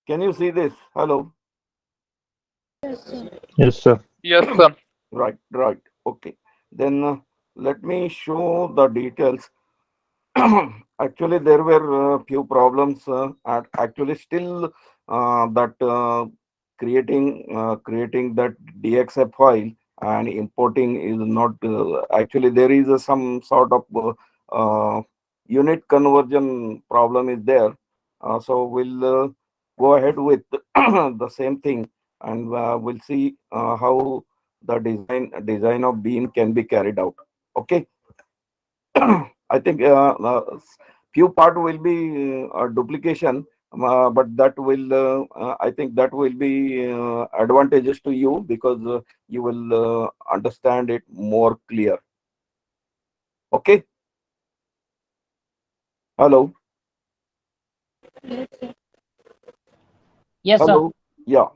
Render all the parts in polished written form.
Can you see this? Hello. Yes, sir. Yes, sir. Right, right. Okay. Then let me show the details. Actually, there were few problems. Actually, still that creating that DXF file and importing is not actually there is some sort of unit conversion problem is there. So we'll go ahead with the same thing, and we'll see how the design of beam can be carried out. Okay. I think few part will be duplication, but that will I think that will be advantageous to you because you will understand it more clear. Okay. Hello. Yes, sir. Hello. Yeah.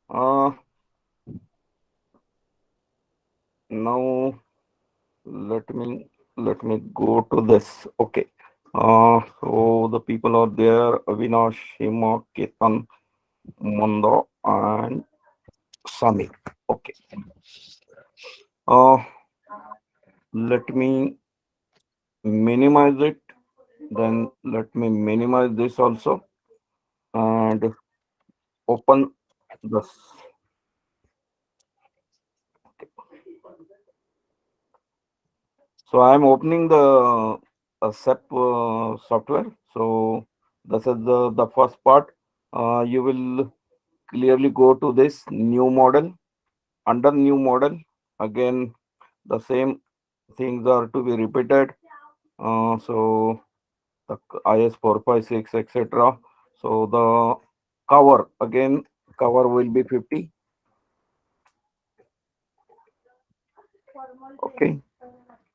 Uh, Now let me go to this. Okay. So the people are there: Avinash, Hima, Ketan, Manda, and Samir. Okay. Uh, Let me minimize it. Then let me minimize this also and open this. So I'm opening the SEP software. So this is the first part. You will clearly go to this new model. Under new model, again the same things are to be repeated. So the IS 456, etc. So the cover again, cover will be 50. Okay.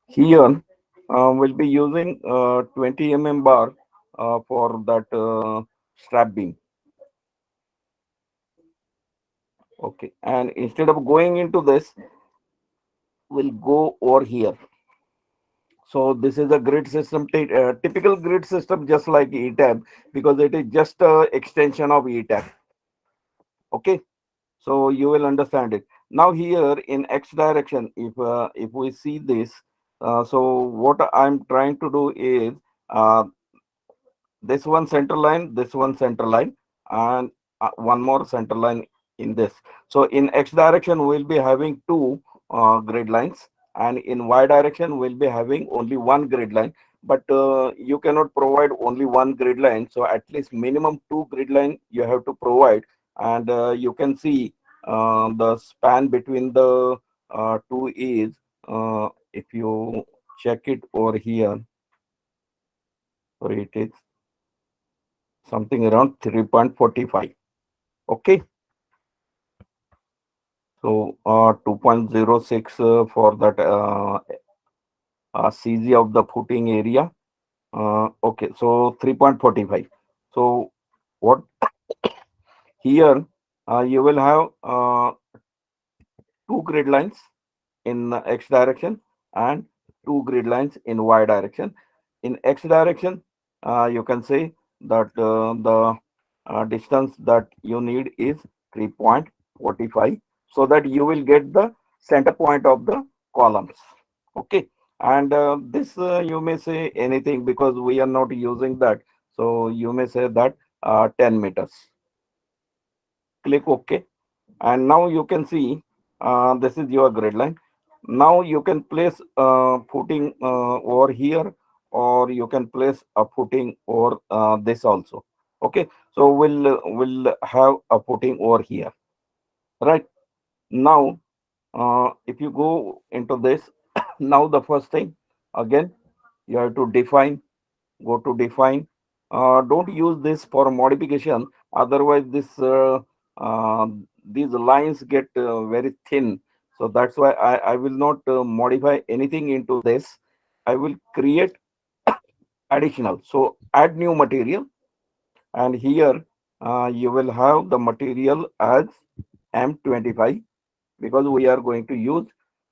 Here we'll be using 20 bar for that strap beam. Okay. And instead of going into this, we'll go over here. So this is a grid system, typical grid system, just like ETAB, because it is just a extension of ETAB. Okay. So you will understand it. Now here in X direction, if we see this, so what I'm trying to do is uh, this one center line, this one center line, and one more center line in this. So in X direction, we'll be having two grid lines, and in Y direction, we'll be having only one grid line. But you cannot provide only one grid line, so at least minimum two grid line you have to provide, and you can see the span between the two is if you check it over here, so it is something around 3.45. Okay. So 2.06 for that CG of the footing area. Okay, so 3.45. So what here you will have two grid lines in X direction and two grid lines in Y direction. In X direction, you can say that the distance that you need is 3.45, so that you will get the center point of the columns. Okay. And this you may say anything because we are not using that. So you may say that 10 meters. Click OK. And now you can see this is your grid line. Now you can place footing over here, or you can place a footing over this also. Okay, so we'll have a footing over here. Right now, if you go into this, now the first thing again you have to define. Go to define. Don't use this for modification, otherwise uh, these lines get very thin. So that's why I will not modify anything into this. I will create additional. So add new material, and here you will have the material as M25, because we are going to use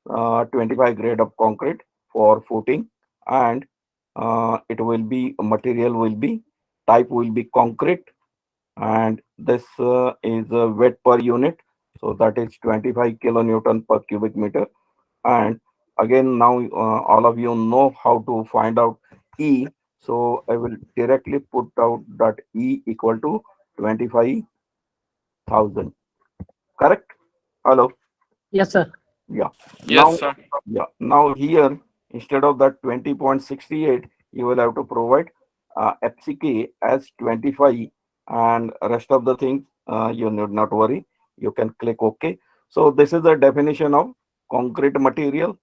25 grade of concrete for footing, and it will be material will be type will be concrete, and this is weight per unit, so that is 25 kilonewton per cubic meter. And again, now all of you know how to find out E, so I will directly put out that E equal to 25,000. Correct? Hello. Yes, sir. Yeah. Yes, Now, sir. yeah. Now here, instead of that 20.68, you will have to provide FCK as 25, and rest of the things you need not worry. You can click OK. So this is the definition of concrete material.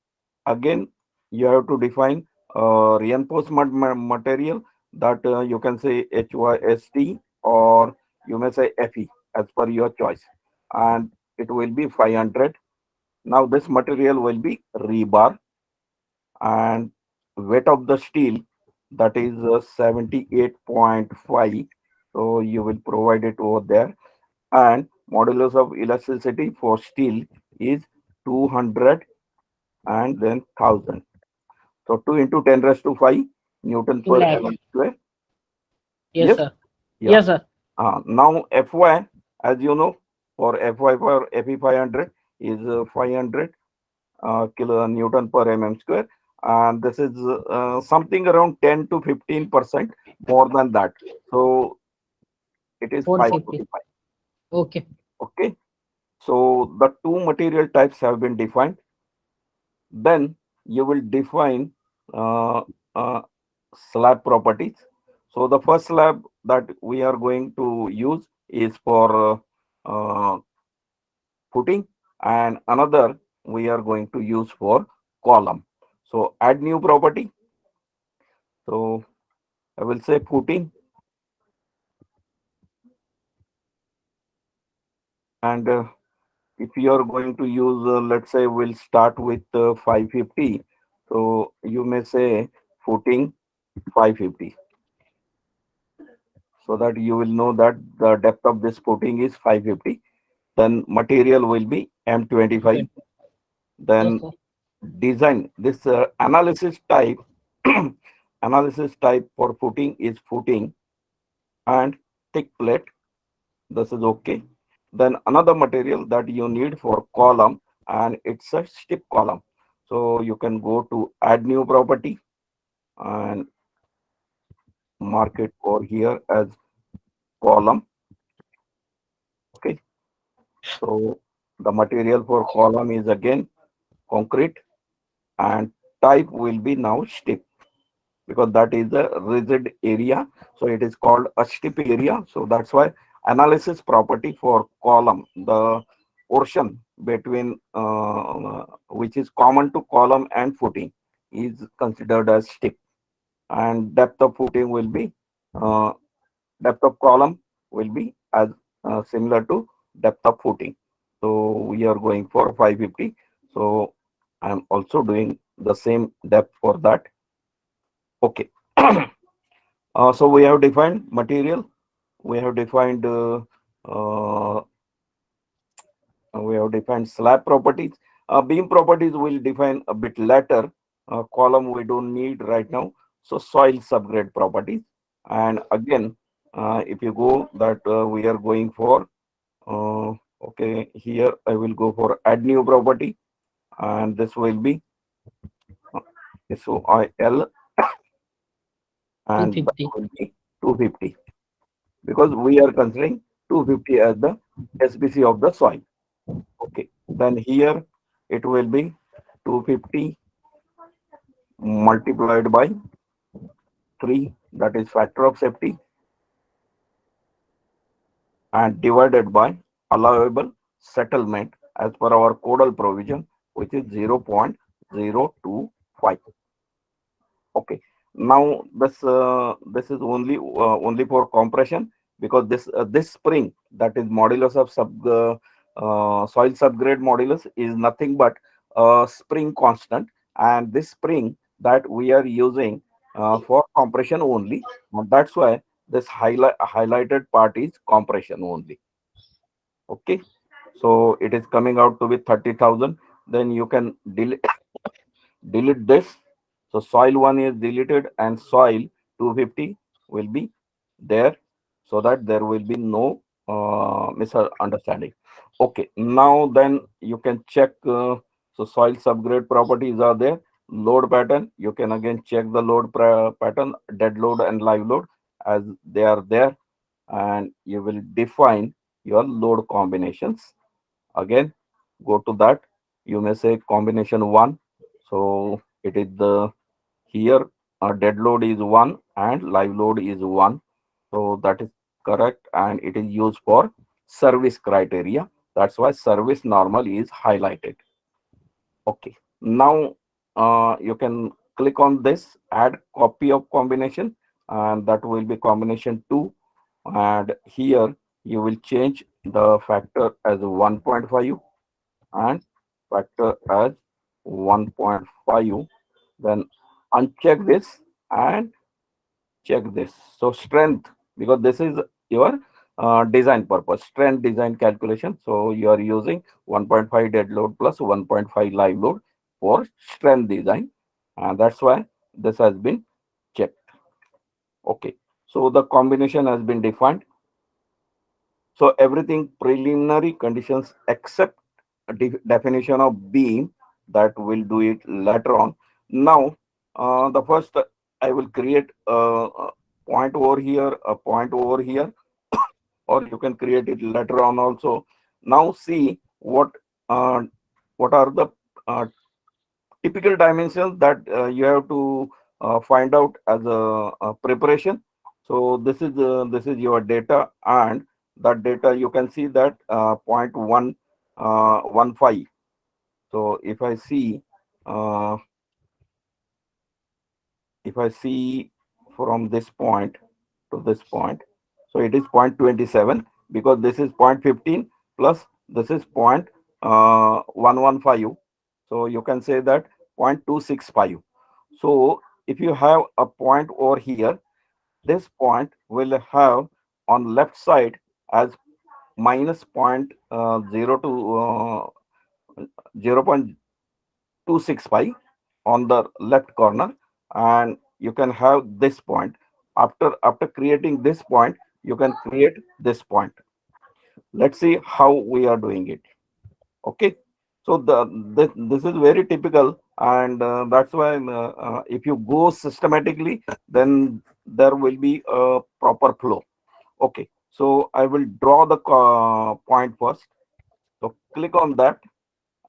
Again, you have to define reinforcement material, that you can say HYST, or you may say FE as per your choice, and it will be 500. Now this material will be rebar, and weight of the steel, that is 78.5. So you will provide it over there. And modulus of elasticity for steel is 200 and then 1000. So 2 into 10 raised to 5 Newton Two per lakh. mm square. Yes, Yes? sir. Yeah. Yes, sir. Now Fy, as you know, for Fy for Fe 500 is 500 kilo Newton per mm square, and this is something around 10 to 15% more than that. So it is 450. 545. Okay. Okay. So the two material types have been defined. Then you will define uh, uh, slab properties. So the first slab that we are going to use is for footing, and another we are going to use for column. So add new property. So I will say footing, and if you are going to use, let's say we'll start with 550. So you may say footing 550, so that you will know that the depth of this footing is 550. Then material will be M25. Okay. Yes, Then sir. design this analysis type. Analysis type for footing is footing and thick plate. This is okay. Then another material that you need for column, and it's a stiff column. So you can go to add new property and mark it over here as column. Okay. So the material for column is again concrete, and type will be now stiff, because that is the rigid area. So it is called a stiff area. So that's why analysis property for column, the portion between which is common to column and footing, is considered as stiff. And depth of footing will be uh, depth of column will be as similar to depth of footing. So we are going for 550. So I'm also doing the same depth for that. Okay. So we have defined material, we have defined uh, we have defined slab properties. Beam properties will define a bit later. Column we don't need right now. So soil subgrade properties. And again, if you go that we are going for okay, here I will go for add new property, and this will be uh, SOIL, and that 250. will be 250, because we are considering 250 as the SBC of the soil. Okay, then here it will be 250 multiplied by 3, that is factor of safety, and divided by allowable settlement as per our codal provision, which is 0.025. Okay. Now this is only for compression, because this spring, that is modulus of soil subgrade modulus, is nothing but spring constant, and this spring that we are using for compression only. And that's why this highlighted part is compression only. Okay. So it is coming out to be 30,000. Then you can delete this. So soil 1 is deleted and soil 250 will be there. so that there will be no misunderstanding. Okay, now then you can check. So soil subgrade properties are there. Load pattern, you can again check the load pattern, dead load and live load as they are there, and you will define your load combinations. Again, go to that. You may say combination one. So it is the here dead load is one and live load is one. So that is correct, and it is used for service criteria. That's why service normal is highlighted. Okay. Now you can click on this add copy of combination, and that will be combination two. And here you will change the factor as 1.5 and factor as 1.5. Then uncheck this and check this. So strength, because this is your design purpose, strength design calculation. So you are using 1.5 dead load plus 1.5 live load for strength design. And that's why this has been checked. Okay. So the combination has been defined. So everything preliminary conditions except definition of beam, that will do it later on. Now, the first I will create a point over here, a point over here, or you can create it later on also. Now see uh, what are the uh, typical dimensions that you have to find out as a preparation. So this is your data, and that data you can see that 0.115. So uh, if I see from this point to this point, so it is 0.27, because this is 0.15 plus this is 0.115. So you can say that 0.265. So if you have a point over here, this point will have on left side as minus point 0.265 on the left corner, and you can have this point. After creating this point, you can create this point. Let's see how we are doing it. Okay. So this is very typical, and that's why if you go systematically, then there will be a proper flow. Okay. So I will draw the point first. So click on that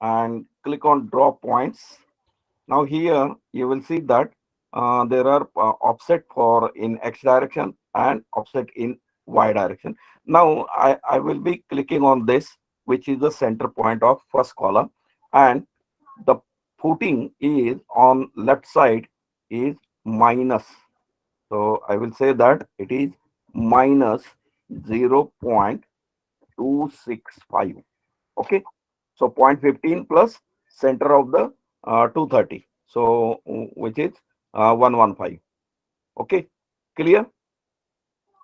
and click on draw points. Now here you will see that there are offset for in X direction and offset in Y direction. Now I will be clicking on this, which is the center point of first column, and the footing is on left side is minus. So I will say that it is minus 0.265. Okay. So 0.15 plus center of the 230. So which is 115. Okay. Clear?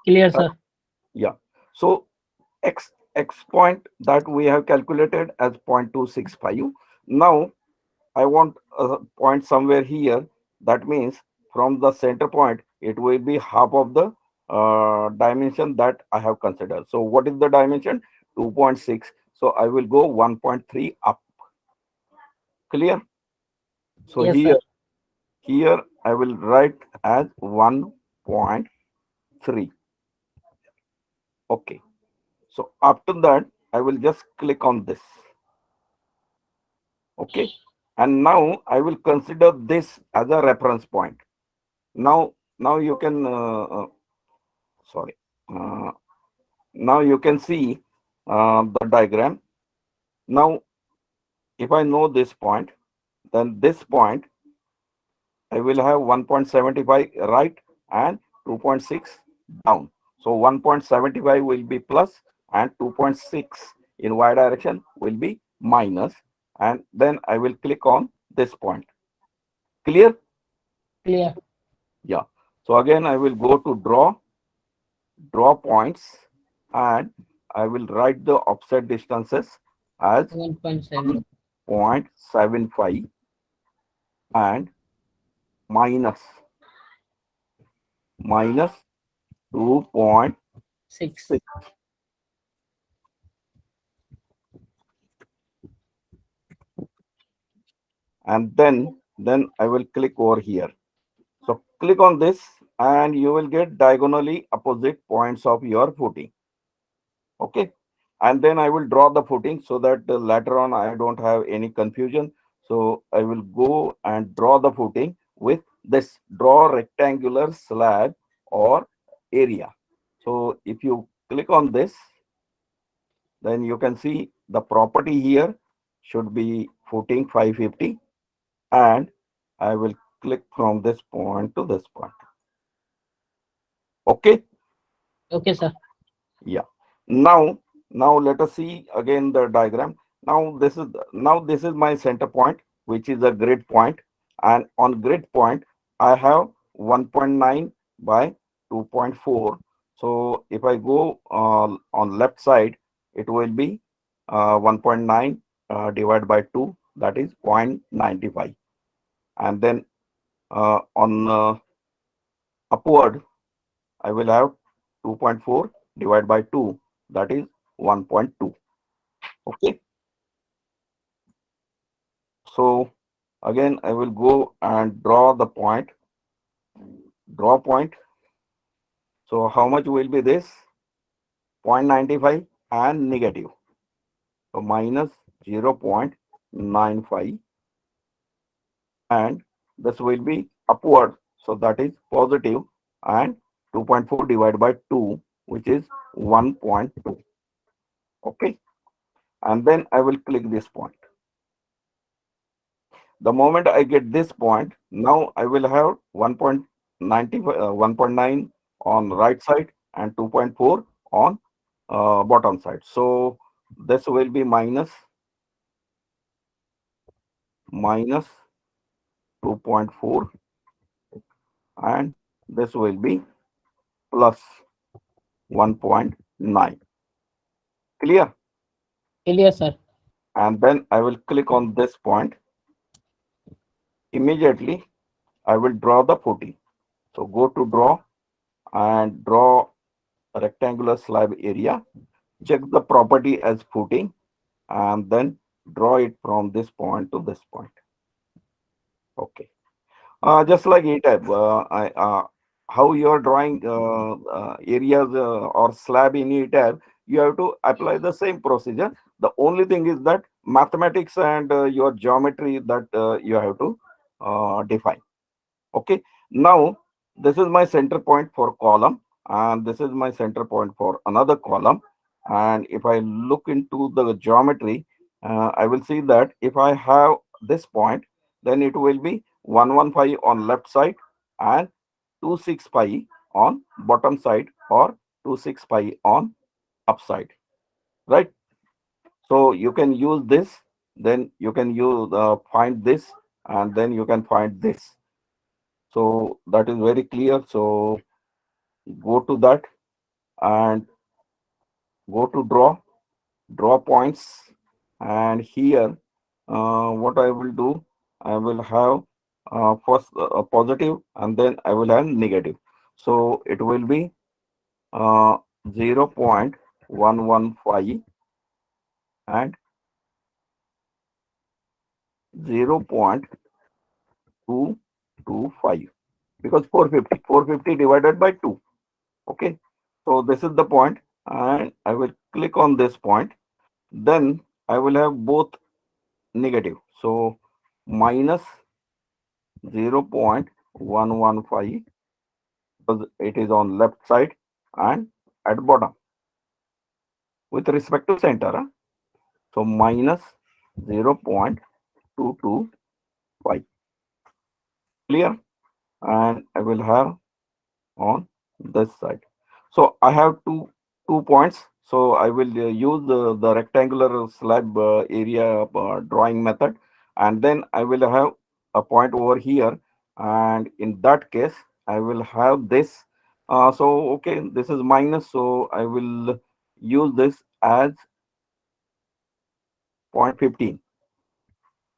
Clear, Uh, sir. yeah. So x point that we have calculated as 0.265. Now I want a point somewhere here. That means from the center point, it will be half of the dimension that I have considered. So what is the dimension? 2.6. So I will go 1.3 up. Clear? So Yes, sir. here I will write as 1.3. Okay. So after that, I will just click on this. Okay. And now I will consider this as a reference point. Now you can, sorry. Uh, Now you can see the diagram. Now, if I know this point, then this point I will have 1.75 right and 2.6 down. So 1.75 will be plus and 2.6 in y direction will be minus. And then I will click on this point. Clear? Clear. Yeah. So again, I will go to draw points, and I will write the offset distances as 1.7. 0.75 and minus 2.6. 6. Six. And then I will click over here. So click on this and you will get diagonally opposite points of your footing. Okay. And then I will draw the footing so that later on I don't have any confusion. So I will go and draw the footing with this draw rectangular slab or area. So if you click on this, then you can see the property here should be footing 550, and I will click from this point to this point. Okay. Okay, sir. Yeah. Now let us see again the diagram. Now this is my center point, which is a grid point, and on grid point I have 1.9 by 2.4. So if I go on left side, it will be 1.9 divided by 2, that is 0.95, and then on upward I will have 2.4 divided by 2, that is 1.2. Okay. So again, I will go and draw the point, draw point. So how much will be this? 0.95 and negative. So minus 0.95, and this will be upward. So that is positive, and 2.4 divided by 2, which is 1.2. Okay. And then I will click this point. The moment I get this point, now I will have 1.9 on right side and 2.4 on bottom side. So this will be minus 2.4, and this will be plus 1.9. Clear? Clear, sir. And then I will click on this point. Immediately, I will draw the footing. So go to draw and draw a rectangular slab area. Check the property as footing, and then draw it from this point to this point. Okay. Just like ETAB, how you are drawing areas or slab in ETAB, you have to apply the same procedure. The only thing is that mathematics and your geometry that you have to define. Okay. Now, this is my center point for column, and this is my center point for another column. And if I look into the geometry, I will see that if I have this point, then it will be 115 on left side and 265 on bottom side, or 265 on upside, right? So you can use this, then you can use find this, and then you can find this. So that is very clear. So go to that and go to draw points. And here, what I will do, I will have first a positive, and then I will have negative. So it will be uh, 0.115 and 0.225, because 450 divided by 2. Okay. So this is the point, and I will click on this point. Then I will have both negative. So minus 0.115, because it is on left side and at bottom with respect to center. So minus 0.225. Clear? And I will have on this side. So I have two points. So I will use the rectangular slab area drawing method, and then I will have a point over here, and in that case I will have this. So okay, this is minus, so I will use this as 0.15.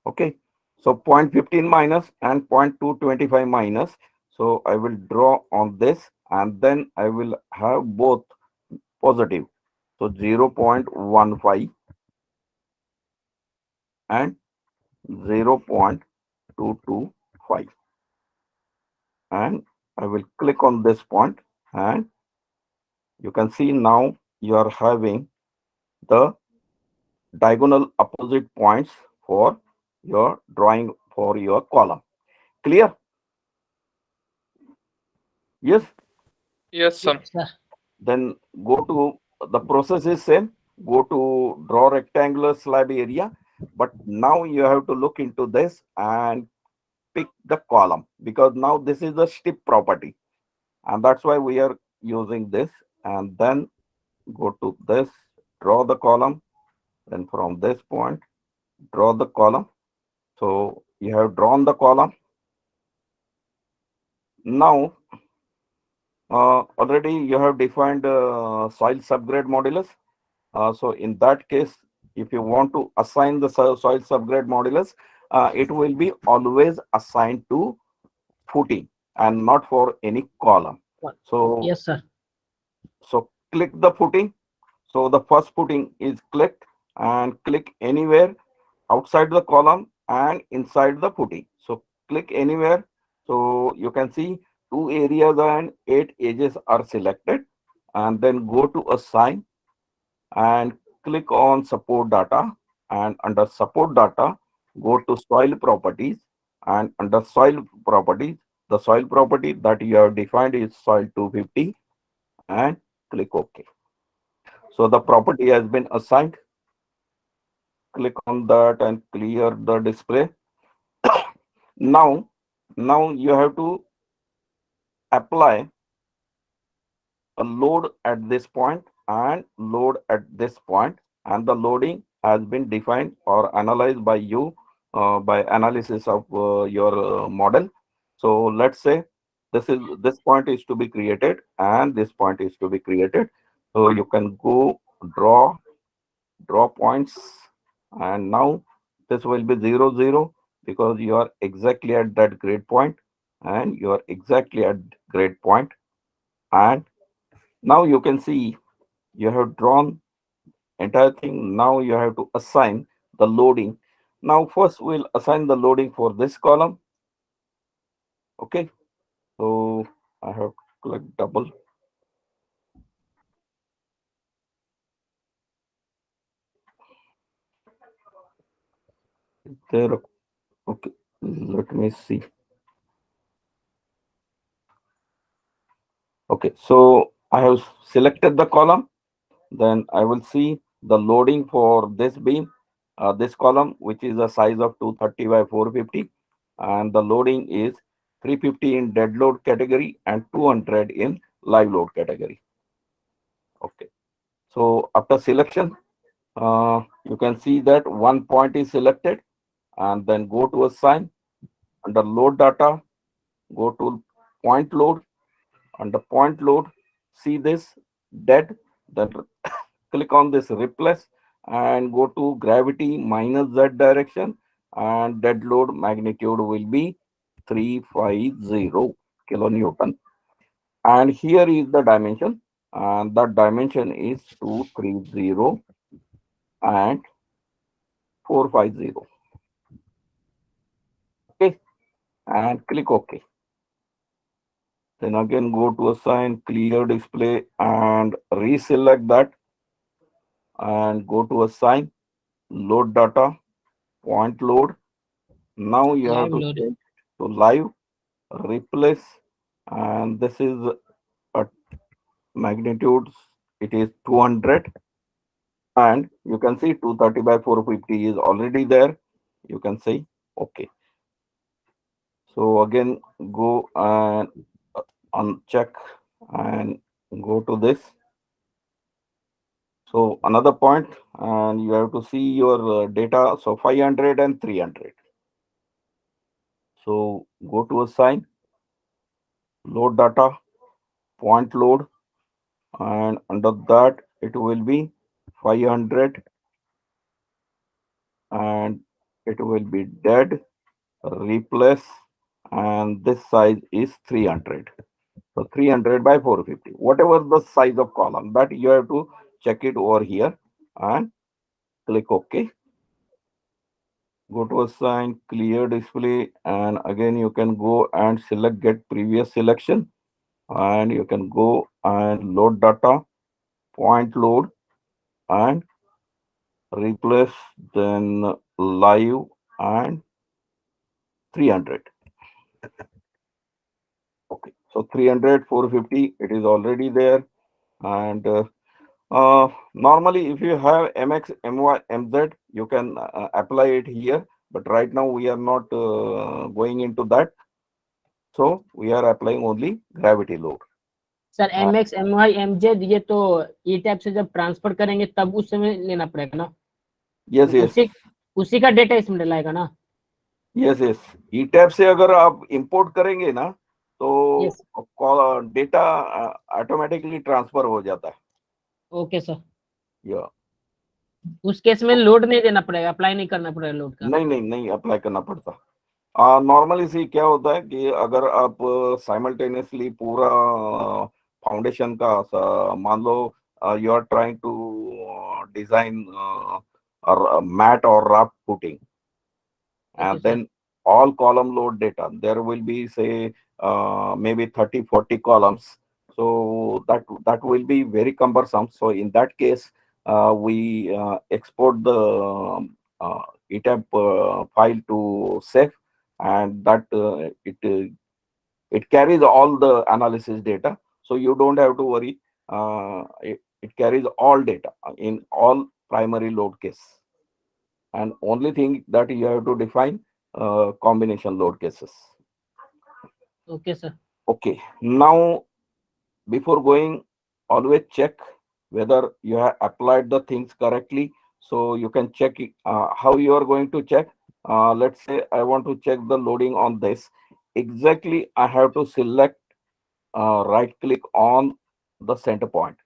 Okay, so 0.15 minus and 0.225 minus. So I will draw on this, and then I will have both positive. So 0.15 and 0.225, and I will click on this point, and you can see now you are having the diagonal opposite points for your drawing for your column. Clear? Yes. Yes, Yes, sir. sir. Then go to the process is same. Go to draw rectangular slab area, but now you have to look into this and pick the column, because now this is a strip property, and that's why we are using this. And then go to this, draw the column, then from this point draw the column. So you have drawn the column. Now already you have defined soil subgrade modulus. So in that case, if you want to assign the soil subgrade modulus, it will be always assigned to footing and not for any column. One. So Yes, sir. click the footing. So the first footing is clicked, and click anywhere outside the column and inside the footing. So click anywhere. So you can see two areas and 8 edges are selected, and then go to assign and click on support data, and under support data go to soil properties, and under soil properties the soil property that you have defined is soil 250, and click OK. So the property has been assigned. Click on that and clear the display. Now you have to apply a load at this point and load at this point, and the loading has been defined or analyzed by you by analysis of your model. So let's say this point is to be created and this point is to be created. So you can go draw points, and now this will be 0 0, because you are exactly at that grade point, and you are exactly at grade point. And now you can see you have drawn entire thing. Now you have to assign the loading. Now first we'll assign the loading for this column. Okay, so I have clicked double. There. Okay, let me see. Okay, so I have selected the column. Then I will see the loading for this beam, this column, which is a size of 230 by 450, and the loading is 350 in dead load category and 200 in live load category. Okay, so after selection, you can see that one point is selected, and then go to assign. Under load data, go to point load. Under point load, see this dead, then click on this replace and go to gravity minus z direction, and dead load magnitude will be 350 kilonewton. And here is the dimension, and that dimension is 230 and 450. Okay, and click OK. Then again go to assign, clear display, and reselect that, and go to assign, load data, point load. Now you have Live to load. change to live, replace, and this is a magnitude, it is 200, and you can see 230 by 450 is already there. You can say okay. So again go and uncheck and go to this. So another point, and you have to see your data. So 500 and 300. So go to assign, load data, point load, and under that it will be 500, and it will be dead, replace, and this size is 300. So 300 by 450, whatever the size of column, that you have to check it over here and click OK. Go to assign clear display, and again you can go and select get previous selection, and you can go and load data, point load, and replace then live and 300. Okay, so 300 450, it is already there. And normally if you have MX MY MZ, you can apply it here, but right now we are not going into that, so we are applying only gravity load. Sir M X M Y M Z ये तो ई tab से जब transfer करेंगे तब उस समय लेना पड़ेगा ना, यस यस उसी उसी का डेटा इसमें डलाएगा ना? यस यस, ई टैब से अगर आप इंपोर्ट करेंगे ना तो यस, डेटा ऑटोमेटिकली ट्रांसफर हो जाता है। Okay sir. या उस केस में लोड नहीं देना पड़ेगा, अप्लाई नहीं करना पड़ेगा लोड का? नहीं नहीं नहीं अप्लाई करना पड़ता। नॉर्मली सी क्या होता है कि अगर आप साइमल्टेनियसली पूरा फाउंडेशन का मान लो you are trying to design mat और raft putting, okay and sir, then all column load data, there will be say maybe 30-40 columns, so that will be very cumbersome. So in that case we export the ETAB file to SAFE, and that it carries all the analysis data, so you don't have to worry. It carries all data in all primary load case, and only thing that you have to define combination load cases. Okay sir. Okay, now before going, always check whether you have applied the things correctly. So you can check how you are going to check. Let's say I want to check the loading on this. Exactly, I have to select right click on the center point.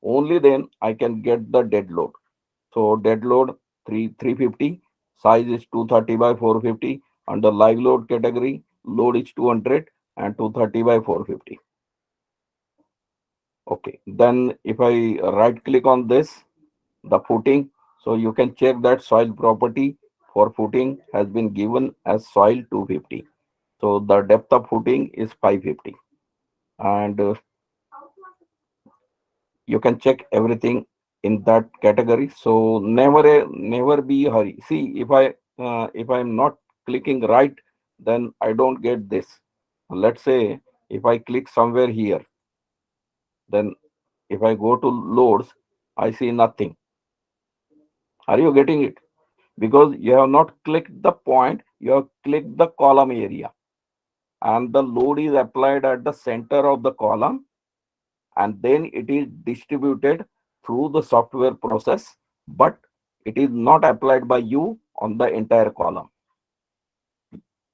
Only then I can get the dead load. So dead load 350, size is 230 by 450. Under live load category, load is 200 and 230 by 450. Okay, then if I right click on this, the footing, so you can check that soil property for footing has been given as soil 250. So the depth of footing is 550, and you can check everything in that category. So never be hurry. See, if I'm not clicking right, then I don't get this. Let's say if I click somewhere here, then if I go to loads, I see nothing. Are you getting it? Because you have not clicked the point, you have clicked the column area, and the load is applied at the center of the column, and then it is distributed through the software process, but it is not applied by you on the entire column.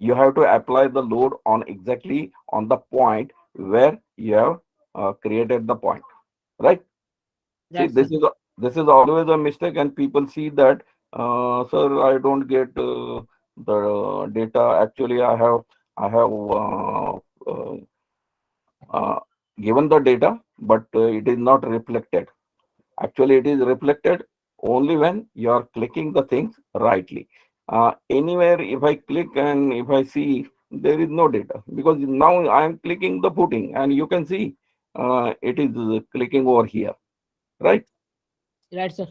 You have to apply the load on exactly on the point where you have created the point, right? See, that's sir. this is always a mistake, and people see that, sir, I don't get the data. Actually, I have uh, uh, given the data, but it is not reflected. Actually, it is reflected only when you are clicking the things rightly. Anywhere, if I click and if I see, there is no data, because now I am clicking the footing, and you can see it is clicking over here, right? Right sir.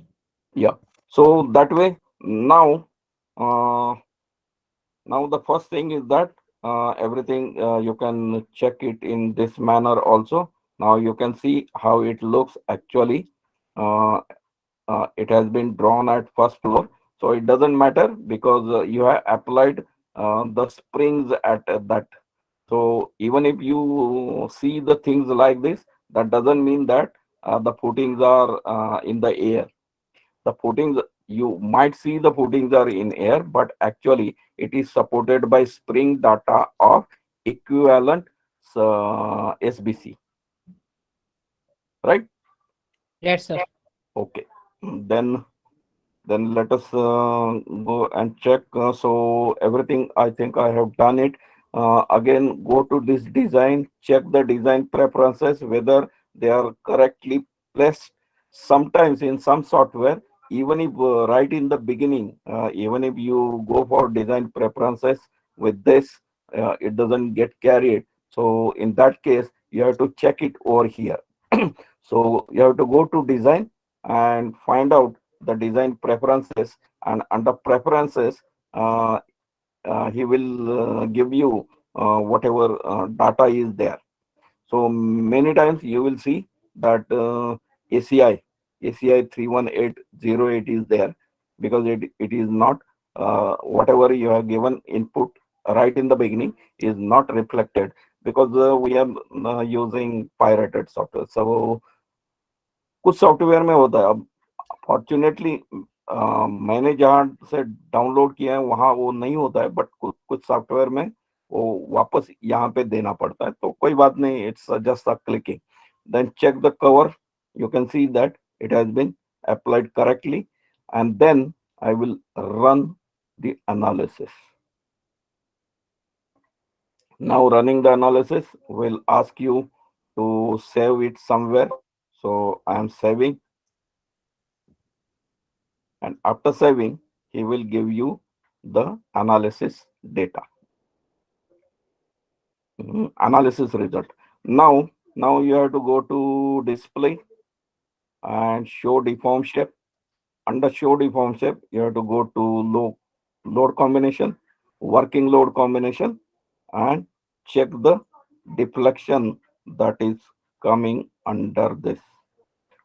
Yeah. So that way, now, uh, now the first thing is that everything you can check it in this manner also. Now you can see how it looks actually. Uh, it has been drawn at first floor, so it doesn't matter because you have applied the springs at that. So even if you see the things like this, that doesn't mean that the footings are in the air. The footings, you might see the footings are in air, but actually it is supported by spring data of equivalent SBC, right? Right sir. Okay, then let us go and check. So everything, I think I have done it. Again, go to this design, check the design preferences, whether they are correctly placed. Sometimes in some software, even if right in the beginning, even if you go for design preferences with this, it doesn't get carried. So in that case, you have to check it over here. So you have to go to design and find out the design preferences, and under preferences, uh, he will give you whatever data is there. So many times you will see that ACI 31808 is there, because it is not whatever you have given input right in the beginning is not reflected, because we are using pirated software. So कुछ software में होता है। अब fortunately मैंने जहाँ से download किया है वहाँ वो नहीं होता है, बट कुछ कुछ सॉफ्टवेयर में वो वापस यहाँ पे देना पड़ता है, तो कोई बात नहीं, it's just a clicking. Then check the cover, you can see that it has been applied correctly, and then I will run the analysis. Now running the analysis will ask you to save it somewhere, so I am saving, and after saving he will give you the analysis data. Analysis result. Now you have to go to display and show deform shape. Under show deform shape, you have to go to load combination, working load combination, and check the deflection that is coming under this.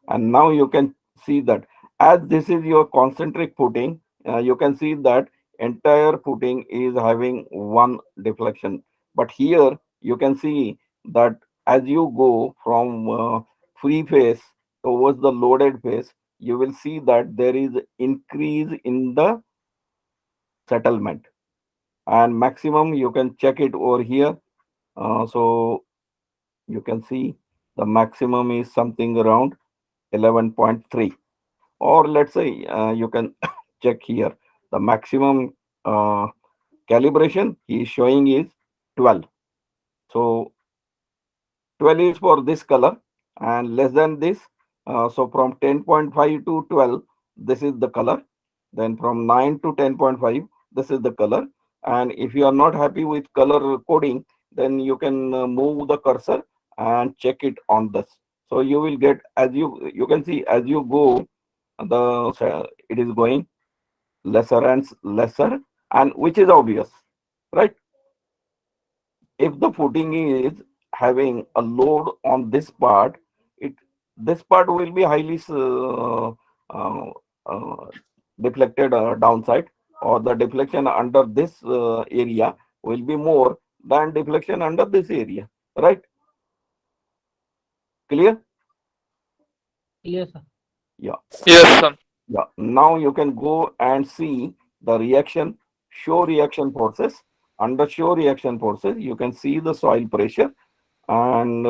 And now you can see that as this is your concentric footing, you can see that entire footing is having one deflection. But here you can see that as you go from free phase towards the loaded phase, you will see that there is increase in the settlement, and maximum you can check it over here. So you can see the maximum is something around 11.3, or let's say you can check here the maximum calibration he is showing is 12. So 12 is for this color, and less than this, so from 10.5 to 12, this is the color. Then from 9 to 10.5, this is the color. And if you are not happy with color coding, then you can move the cursor and check it on this. So you will get, as you can see, as you go, it is going lesser and lesser, and which is obvious, right? If the footing is having a load on this part, it this part will be highly uh, uh, deflected downside, or the deflection under this area will be more than deflection under this area, right? Clear? Clear, sir. Yeah. Yes, sir. Yeah, now you can go and see the reaction, show reaction forces. Under show reaction forces, you can see the soil pressure, and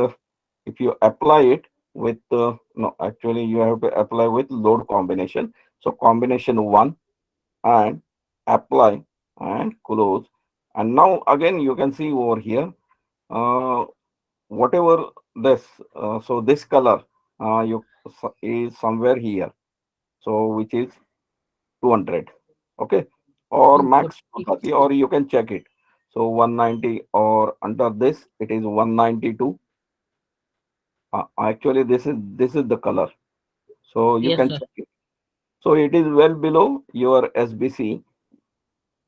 if you apply it with no, actually you have to apply with load combination. So combination one, and apply and close. And now again you can see over here, uh, whatever this, so this color you is somewhere here, so which is 200, okay, or max 240. 230, or you can check it. So 190, or under this it is 192. Actually this is the color, so you Yes, can sir. check it. So it is well below your SBC,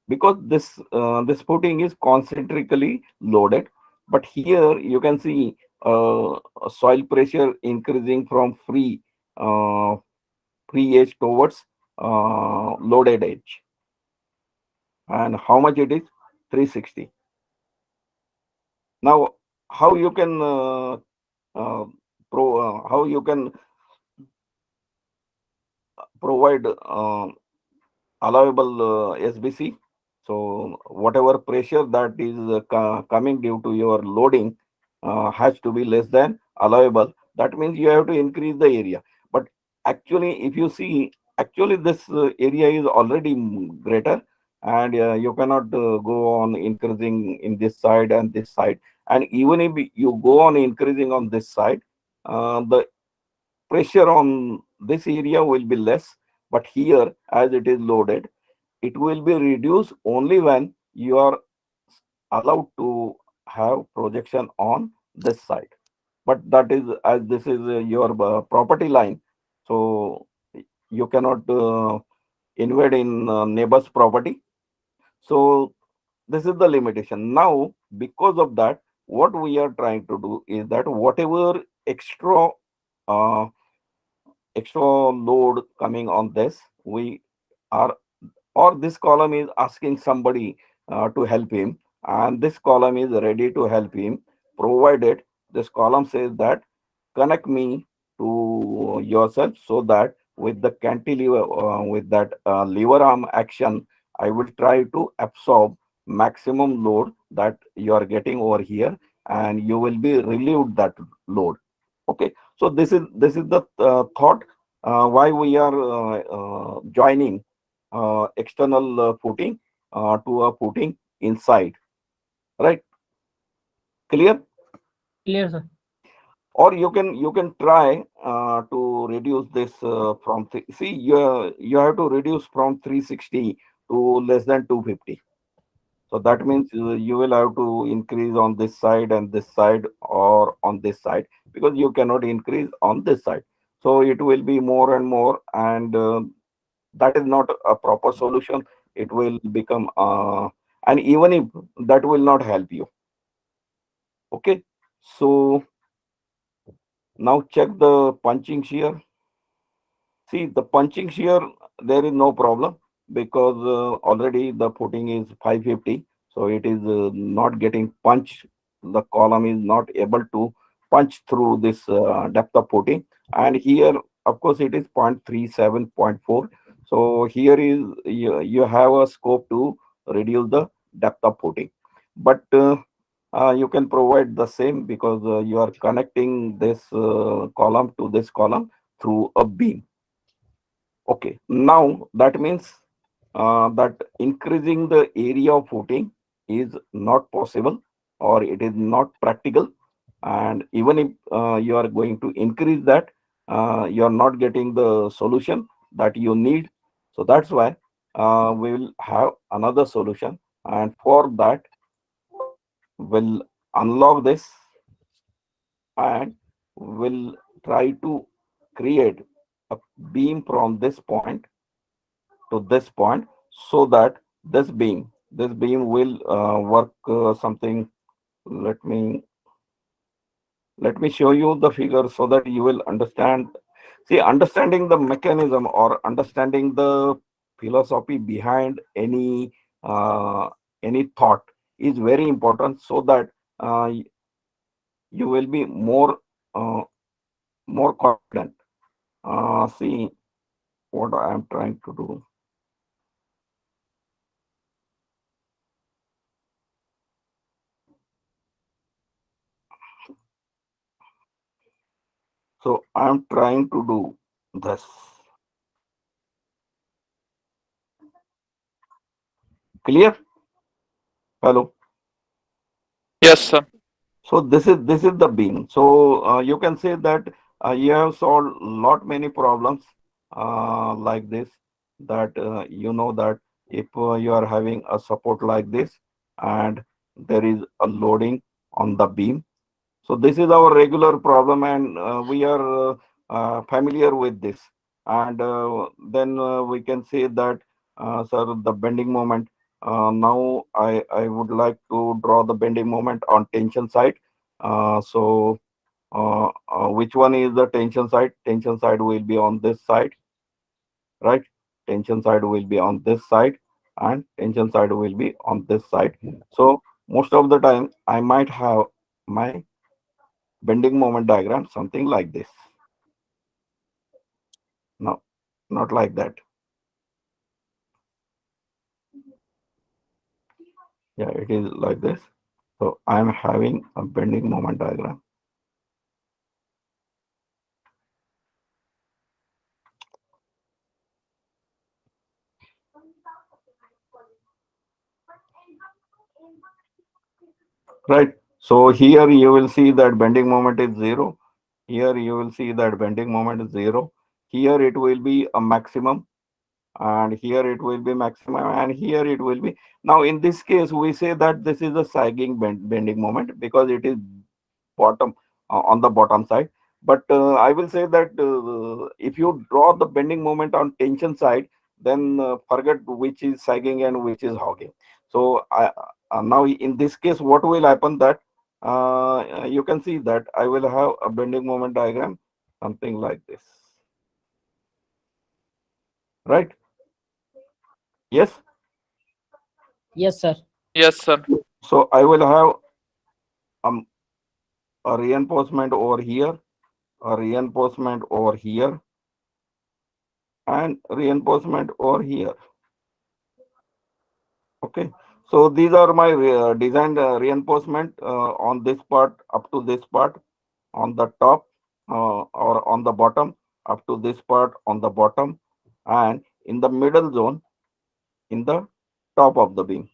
because this footing is concentrically loaded. But here you can see soil pressure increasing from uh, free edge towards loaded edge, and how much it is? 360. Now, how you can uh, how you can provide allowable SBC? So whatever pressure that is coming due to your loading has to be less than allowable. That means you have to increase the area. But actually, if you see, actually this area is already greater, and you cannot go on increasing in this side and this side. And even if you go on increasing on this side, the pressure on this area will be less. But here, as it is loaded, it will be reduced only when you are allowed to have projection on this side. But that is, as this is your property line, so you cannot invade in neighbor's property. So this is the limitation. Now, because of that, what we are trying to do is that whatever uh, extra load coming on this, we are, or this column is asking somebody to help him, and this column is ready to help him, provided this column says that connect me to yourself, so that with the cantilever, with that lever arm action, I will try to absorb maximum load that you are getting over here, and you will be relieved that load. Okay, so this is the thought why we are joining external footing to a footing inside, right? Clear? clear sir. Or you can try to reduce this from see, you have to reduce from 360 to less than 250. So that means you will have to increase on this side and this side, or on this side, because you cannot increase on this side. So it will be more and more, and that is not a proper solution. It will become and even if that will not help you. Okay, so now check the punching shear. See, the punching shear, there is no problem, because already the footing is 550, so it is not getting punched. The column is not able to punch through this depth of footing. And here, of course, it is 0.37, 0.4. So here is, you have a scope to reduce the depth of footing. But you can provide the same, because you are connecting this column to this column through a beam. Okay, now that means that increasing the area of footing is not possible, or it is not practical. And even if you are going to increase that, you are not getting the solution that you need. So that's why we will have another solution. And for that, we'll unlock this, and we'll try to create a beam from this point to this point, so that this beam will work something. Let me let me show you the figure, so that you will understand. See, understanding the mechanism, or understanding the philosophy behind any thought is very important, so that you will be uh, more confident. See what I am trying to do. So I am trying to do this. Clear? Hello. Yes, sir. So this is the beam. So you can say that you have solved lot many problems like this. That you know that if you are having a support like this, and there is a loading on the beam. So this is our regular problem, and we are familiar with this. And then we can say that, sir, the bending moment. Now I would like to draw the bending moment on tension side. Which one is the tension side? Tension side will be on this side, right? Tension side will be on this side, and tension side will be on this side. So most of the time, I might have my bending moment diagram something like this. No, not like that. Yeah, it is like this. So I'm having a bending moment diagram. right? So here you will see that bending moment is zero. Here you will see that bending moment is zero. Here it will be a maximum, and here it will be maximum, and here it will be. Now in this case, we say that this is a sagging bending moment because it is bottom, on the bottom side. But I will say that if you draw the bending moment on tension side, then forget which is sagging and which is hogging. So now in this case, what will happen that you can see that I will have a bending moment diagram, something like this, right? Yes. Yes, sir. Yes, sir. So I will have um, a reinforcement over here, a reinforcement over here, and reinforcement over here. Okay. So these are my designed reinforcement on this part up to this part on the top, or on the bottom up to this part on the bottom, and in the middle zone in the top of the beam.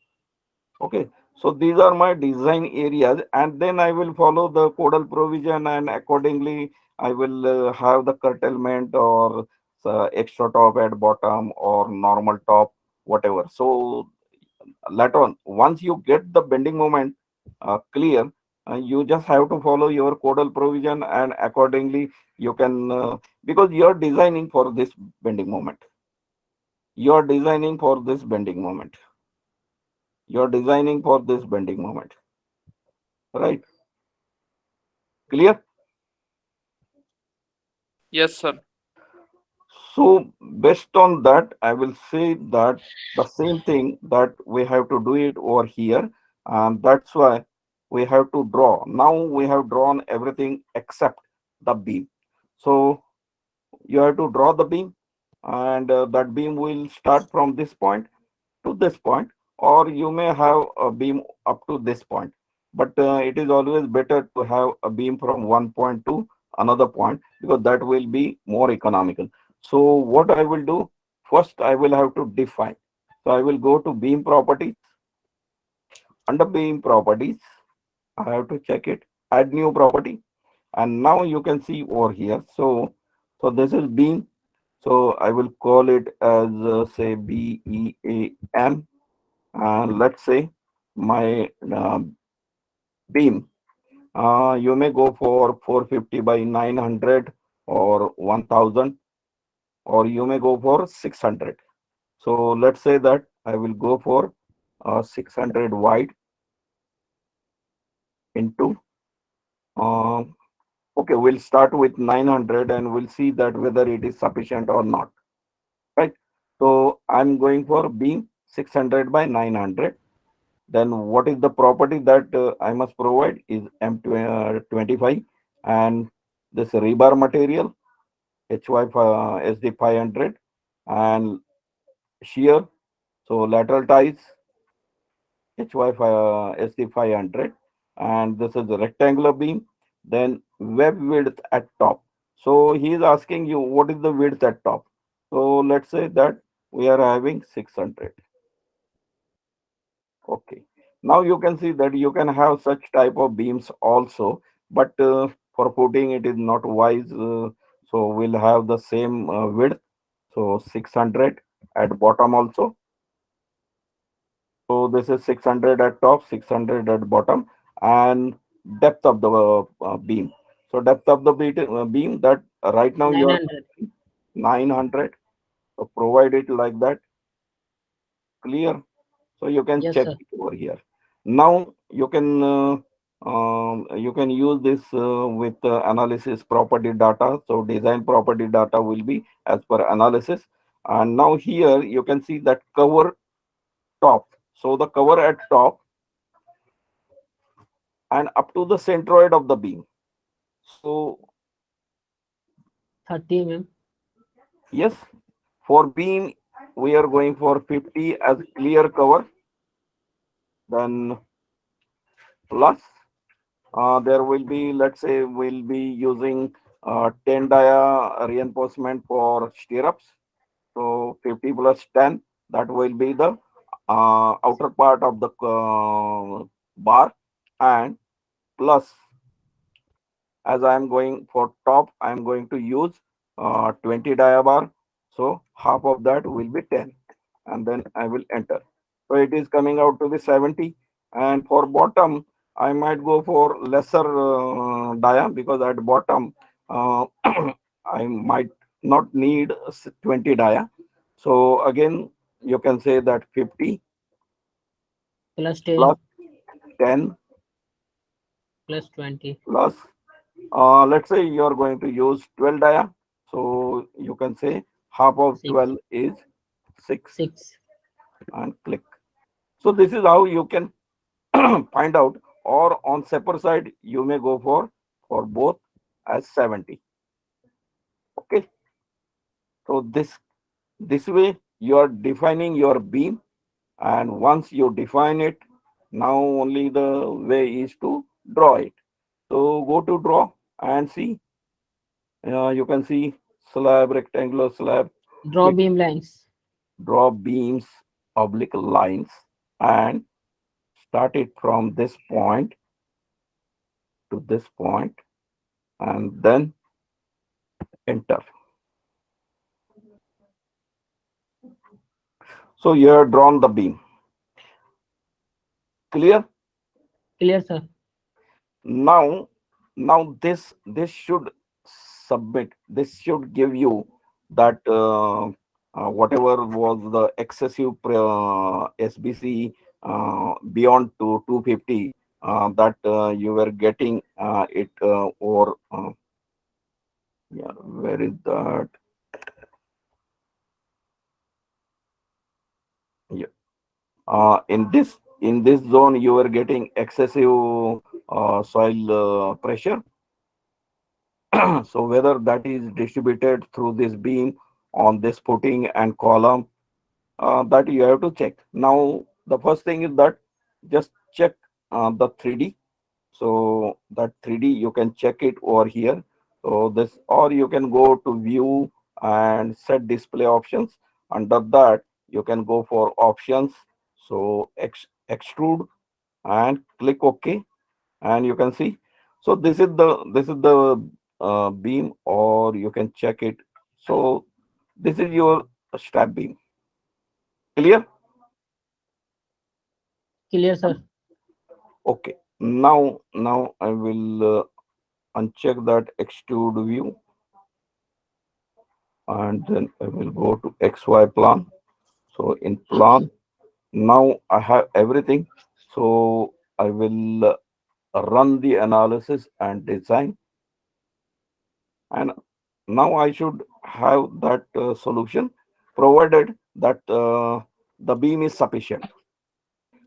Okay, so these are my design areas, and then I will follow the codal provision, and accordingly I will have the curtailment or extra top at bottom or normal top, whatever. So later on, once you get the bending moment clear, you just have to follow your codal provision, and accordingly you can, because you are designing for this bending moment. You are designing for this bending moment. You are designing for this bending moment. Right? Clear? Yes, sir. So based on that, I will say that the same thing that we have to do it over here, and that's why we have to draw. Now we have drawn everything except the beam. So you have to draw the beam, and that beam will start from this point to this point, or you may have a beam up to this point. But it is always better to have a beam from one point to another point because that will be more economical. So what I will do, first I will have to define. So I will go to beam properties. Under beam properties, I have to check it, add new property, and now you can see over here. So this is beam. So I will call it as say BEAM, and let's say my beam. You may go for 450 by 900 or 1000, or you may go for 600. So let's say that I will go for 600 wide into, uh, okay, we'll start with 900 and we'll see that whether it is sufficient or not, right? So I'm going for beam 600 by 900. Then what is the property that I must provide is M25, and this rebar material HY SD 500, and shear, so lateral ties HY SD 500, and this is a rectangular beam. Then web width at top. So he is asking you what is the width at top. So let's say that we are having 600. Okay. Now you can see that you can have such type of beams also, but for footing it is not wise. So we'll have the same width. So 600 at bottom also. So this is 600 at top, 600 at bottom, and depth of the beam. So depth of the beam that right now you are 900. 900. So provide it like that. Clear. So you can Yes, check sir. it over here. Now you can use this with analysis property data. So design property data will be as per analysis. And now here you can see that cover top. So the cover at top and up to the centroid of the beam. So 30 mm. yes, for beam we are going for 50 as clear cover. Then plus there will be, let's say, we'll be using 10 dia reinforcement for stirrups. So 50 plus 10, that will be the outer part of the bar, and plus, as I am going for top, I am going to use 20 dia bar. So half of that will be 10, and then I will enter. So it is coming out to be 70. And for bottom, I might go for lesser dia, because at bottom I might not need 20 dia. So again, you can say that 50 plus 10 plus 10 plus 20 plus, let's say you are going to use 12 dia. So you can say half of 6 12 is 6, 6. and click. So this is how you can find out, or on separate side you may go for both as 70. Okay. So this way you are defining your beam, and once you define it, now only the way is to draw it. So go to draw and see. You can see slab, rectangular slab. Draw Click beam lines. draw beams, oblique lines, and start it from this point to this point, and then enter. So you have drawn the beam. Clear? Clear, sir. Now, this should submit. This should give you that whatever was the excessive SBC beyond to 250, that you were getting it or yeah, where is that? Yeah. In this zone you were getting excessive soil pressure. So whether that is distributed through this beam on this footing and column, that you have to check. Now the first thing is that just check the 3D. So that 3D you can check it over here. So this, or you can go to view and set display options. Under that you can go for options. So extrude and click OK, and you can see. So this is the beam, or you can check it. So this is your strap beam. Clear? Clear, sir. Okay. Now I will uncheck that extrude view, and then I will go to XY plan. So in plan, now I have everything. So I will run the analysis and design, and now I should have that solution, provided that the beam is sufficient.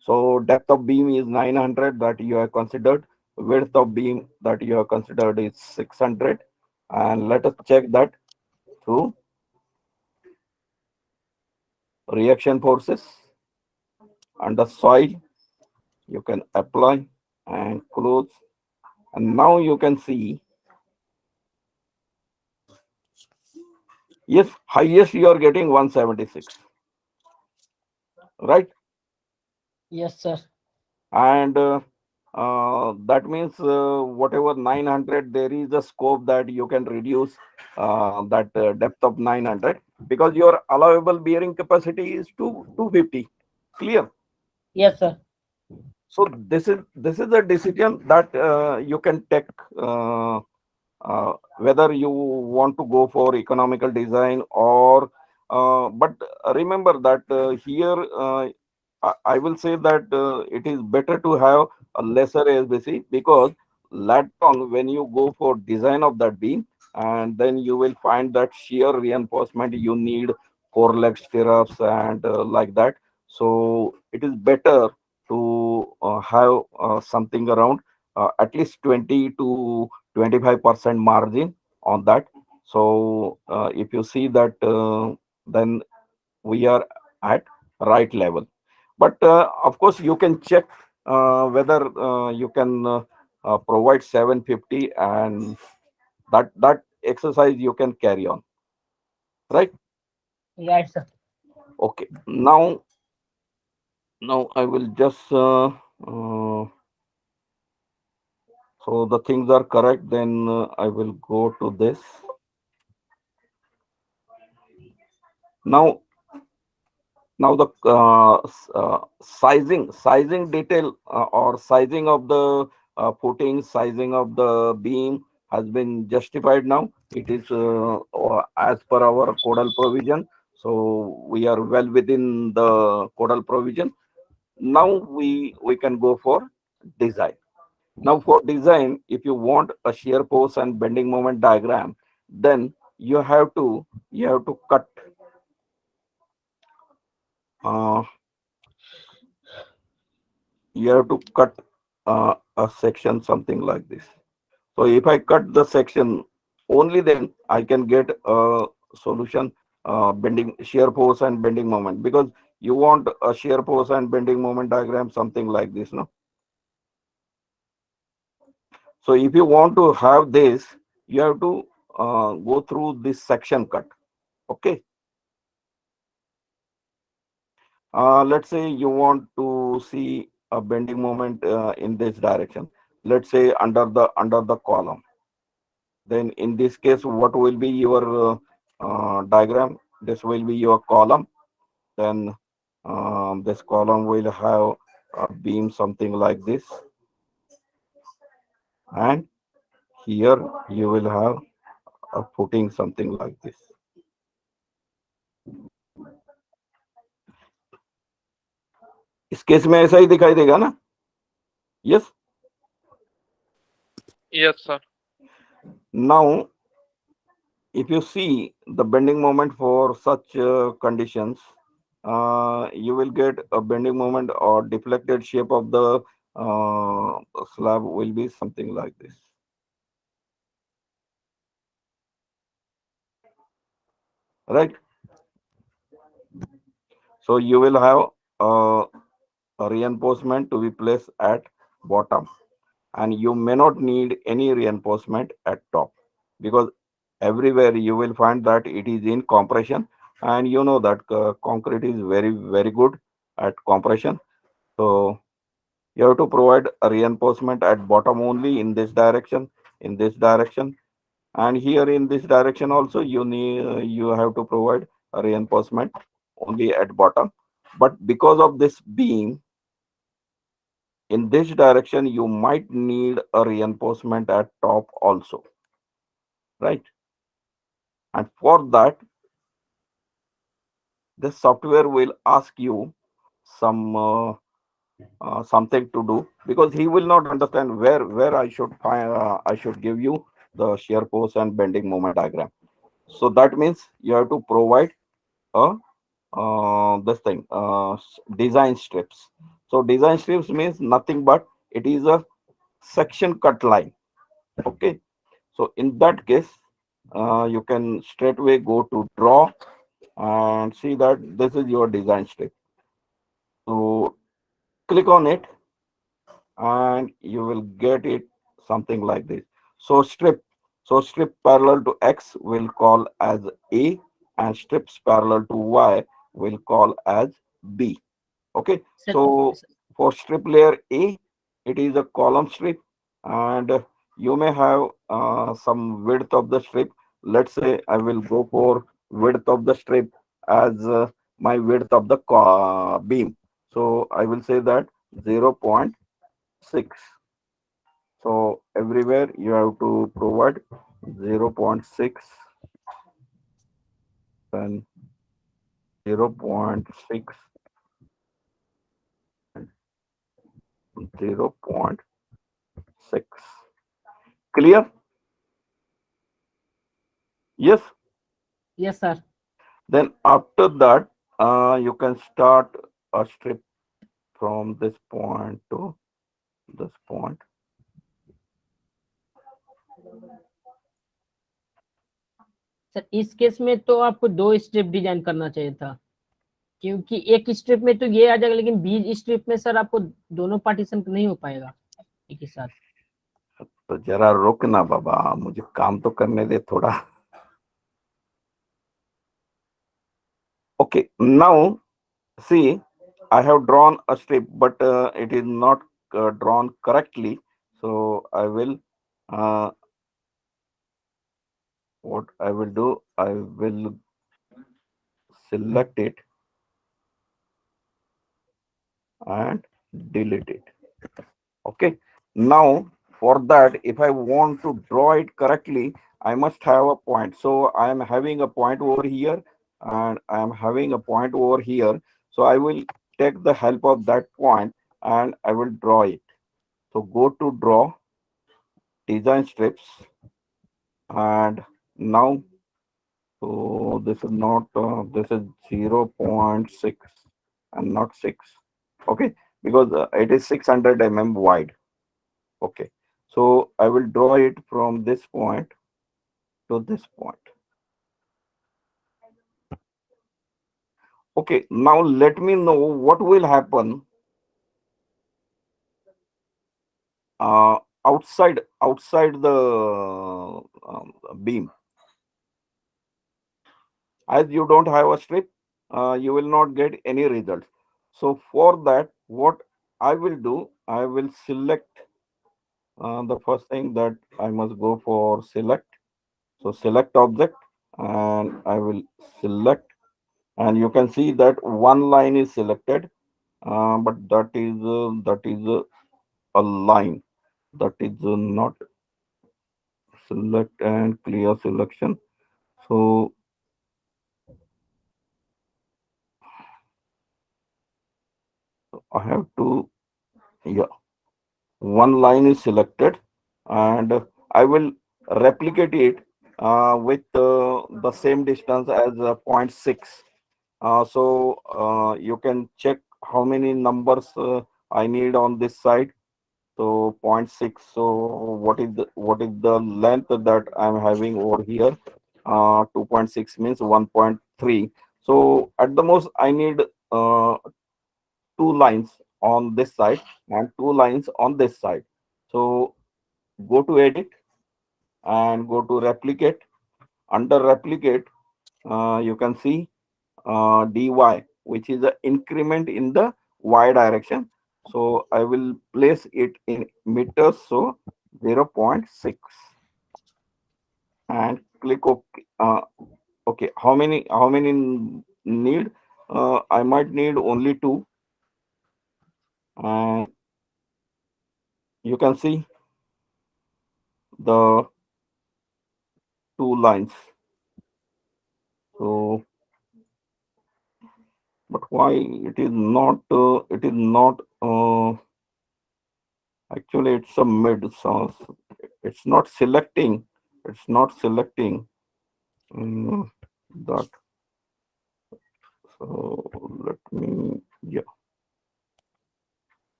So depth of beam is 900 that you have considered, width of beam that you have considered is 600, and let us check that through reaction forces. Under soil you can apply and close, and now you can see, yes, highest you are getting 176, right? Yes, sir. And that means whatever 900, there is a scope that you can reduce that depth of 900, because your allowable bearing capacity is 250. Clear? Yes, sir. So this is a decision that you can take, whether you want to go for economical design, or but remember that here I will say that it is better to have a lesser SBC, because later on when you go for design of that beam, and then you will find that shear reinforcement you need 4 leg stirrups and like that. So it is better to have something around at least 20 to 25% margin on that. So if you see that, then we are at right level. But of course you can check whether you can provide 750, and that exercise you can carry on, right? Right, sir. Okay. Now Now I will just so the things are correct, then I will go to this. Now, the sizing detail or sizing of the footing, sizing of the beam has been justified now. It is as per our codal provision. So we are well within the codal provision. Now we can go for design. Now for design, if you want a shear force and bending moment diagram, then you have to cut uh, a section something like this. So if I cut the section, only then I can get a solution, bending shear force and bending moment, because you want a shear force and bending moment diagram something like this, no? So if you want to have this, you have to go through this section cut. Okay. Let's say you want to see a bending moment in this direction. Let's say under the column. Then in this case, what will be your diagram? This will be your column. Then this column will have a beam something like this, and here you will have a footing something like this. इस case में ऐसा ही दिखाई देगा ना? Yes. Yes, sir. Now, if you see the bending moment for such conditions, you will get a bending moment or deflected shape of the slab will be something like this. Right? So you will have a reinforcement to be placed at bottom, and you may not need any reinforcement at top, because everywhere you will find that it is in compression, and you know that concrete is very good at compression. So you have to provide a reinforcement at bottom only in this direction, and here in this direction also you have to provide a reinforcement only at bottom. But because of this beam in this direction, you might need a reinforcement at top also, right? And for that, the software will ask you some something to do, because he will not understand where I should find I should give you the shear force and bending moment diagram. So that means you have to provide a this thing design strips. So design strips means nothing but it is a section cut line. Okay. So in that case, you can straight away go to draw and see that this is your design strip. So click on it and you will get it something like this. So strip parallel to X will call as A, and strips parallel to Y will call as B. Okay. Sir So for strip layer A, it is a column strip, and you may have some width of the strip. Let's say I will go for width of the strip as my width of the beam. So I will say that 0.6. So everywhere you have to provide 0.6, then 0.6, and 0.6. Clear? Yes. yes sir. Then after that, you can start a strip from this point to this point. Sir इस case में तो आपको 2 strip design करना चाहिए था, क्योंकि एक strip में तो ये आ जाएगा, लेकिन बीच स्ट्रिप में सर आपको दोनों पार्टीशन नहीं हो पाएगा एक ही साथ। तो जरा रुक ना बाबा, मुझे काम तो करने दे थोड़ा। Okay, now see, I have drawn a strip, but it is not drawn correctly. So I will, uh, what I will do, I will select it and delete it. Okay. Now for that, if I want to draw it correctly, I must have a point. So I am having a point over here and I am having a point over here. So I will take the help of that point and I will draw it. So go to draw, design strips, and now, so this is not, this is 0.6 and not 6. Okay, because it is 600 wide. Okay, so I will draw it from this point to this point. Okay, now let me know what will happen uh, outside the beam. As you don't have a strip, you will not get any results. So for that, what I will do, I will select the first thing that I must go for select. So select object and I will select, and you can see that one line is selected, but that is a line, that is not select and clear selection. So I have to, yeah, one line is selected and I will replicate it with the same distance as zero point 0.6. So you can check how many numbers I need on this side. So zero point 0.6. So what is the length that I'm having over here? 2.6 means 1.3. So at the most I need two lines on this side and two lines on this side. So go to edit and go to replicate. Under replicate, you can see dy, which is the increment in the y direction. So I will place it in meters, so 0.6 and click OK. Okay, how many need? I might need only two, and you can see the two lines. So, but why it is not? It is not. Actually, it's a mid. So it's not selecting. It's not selecting that. So let me. Yeah.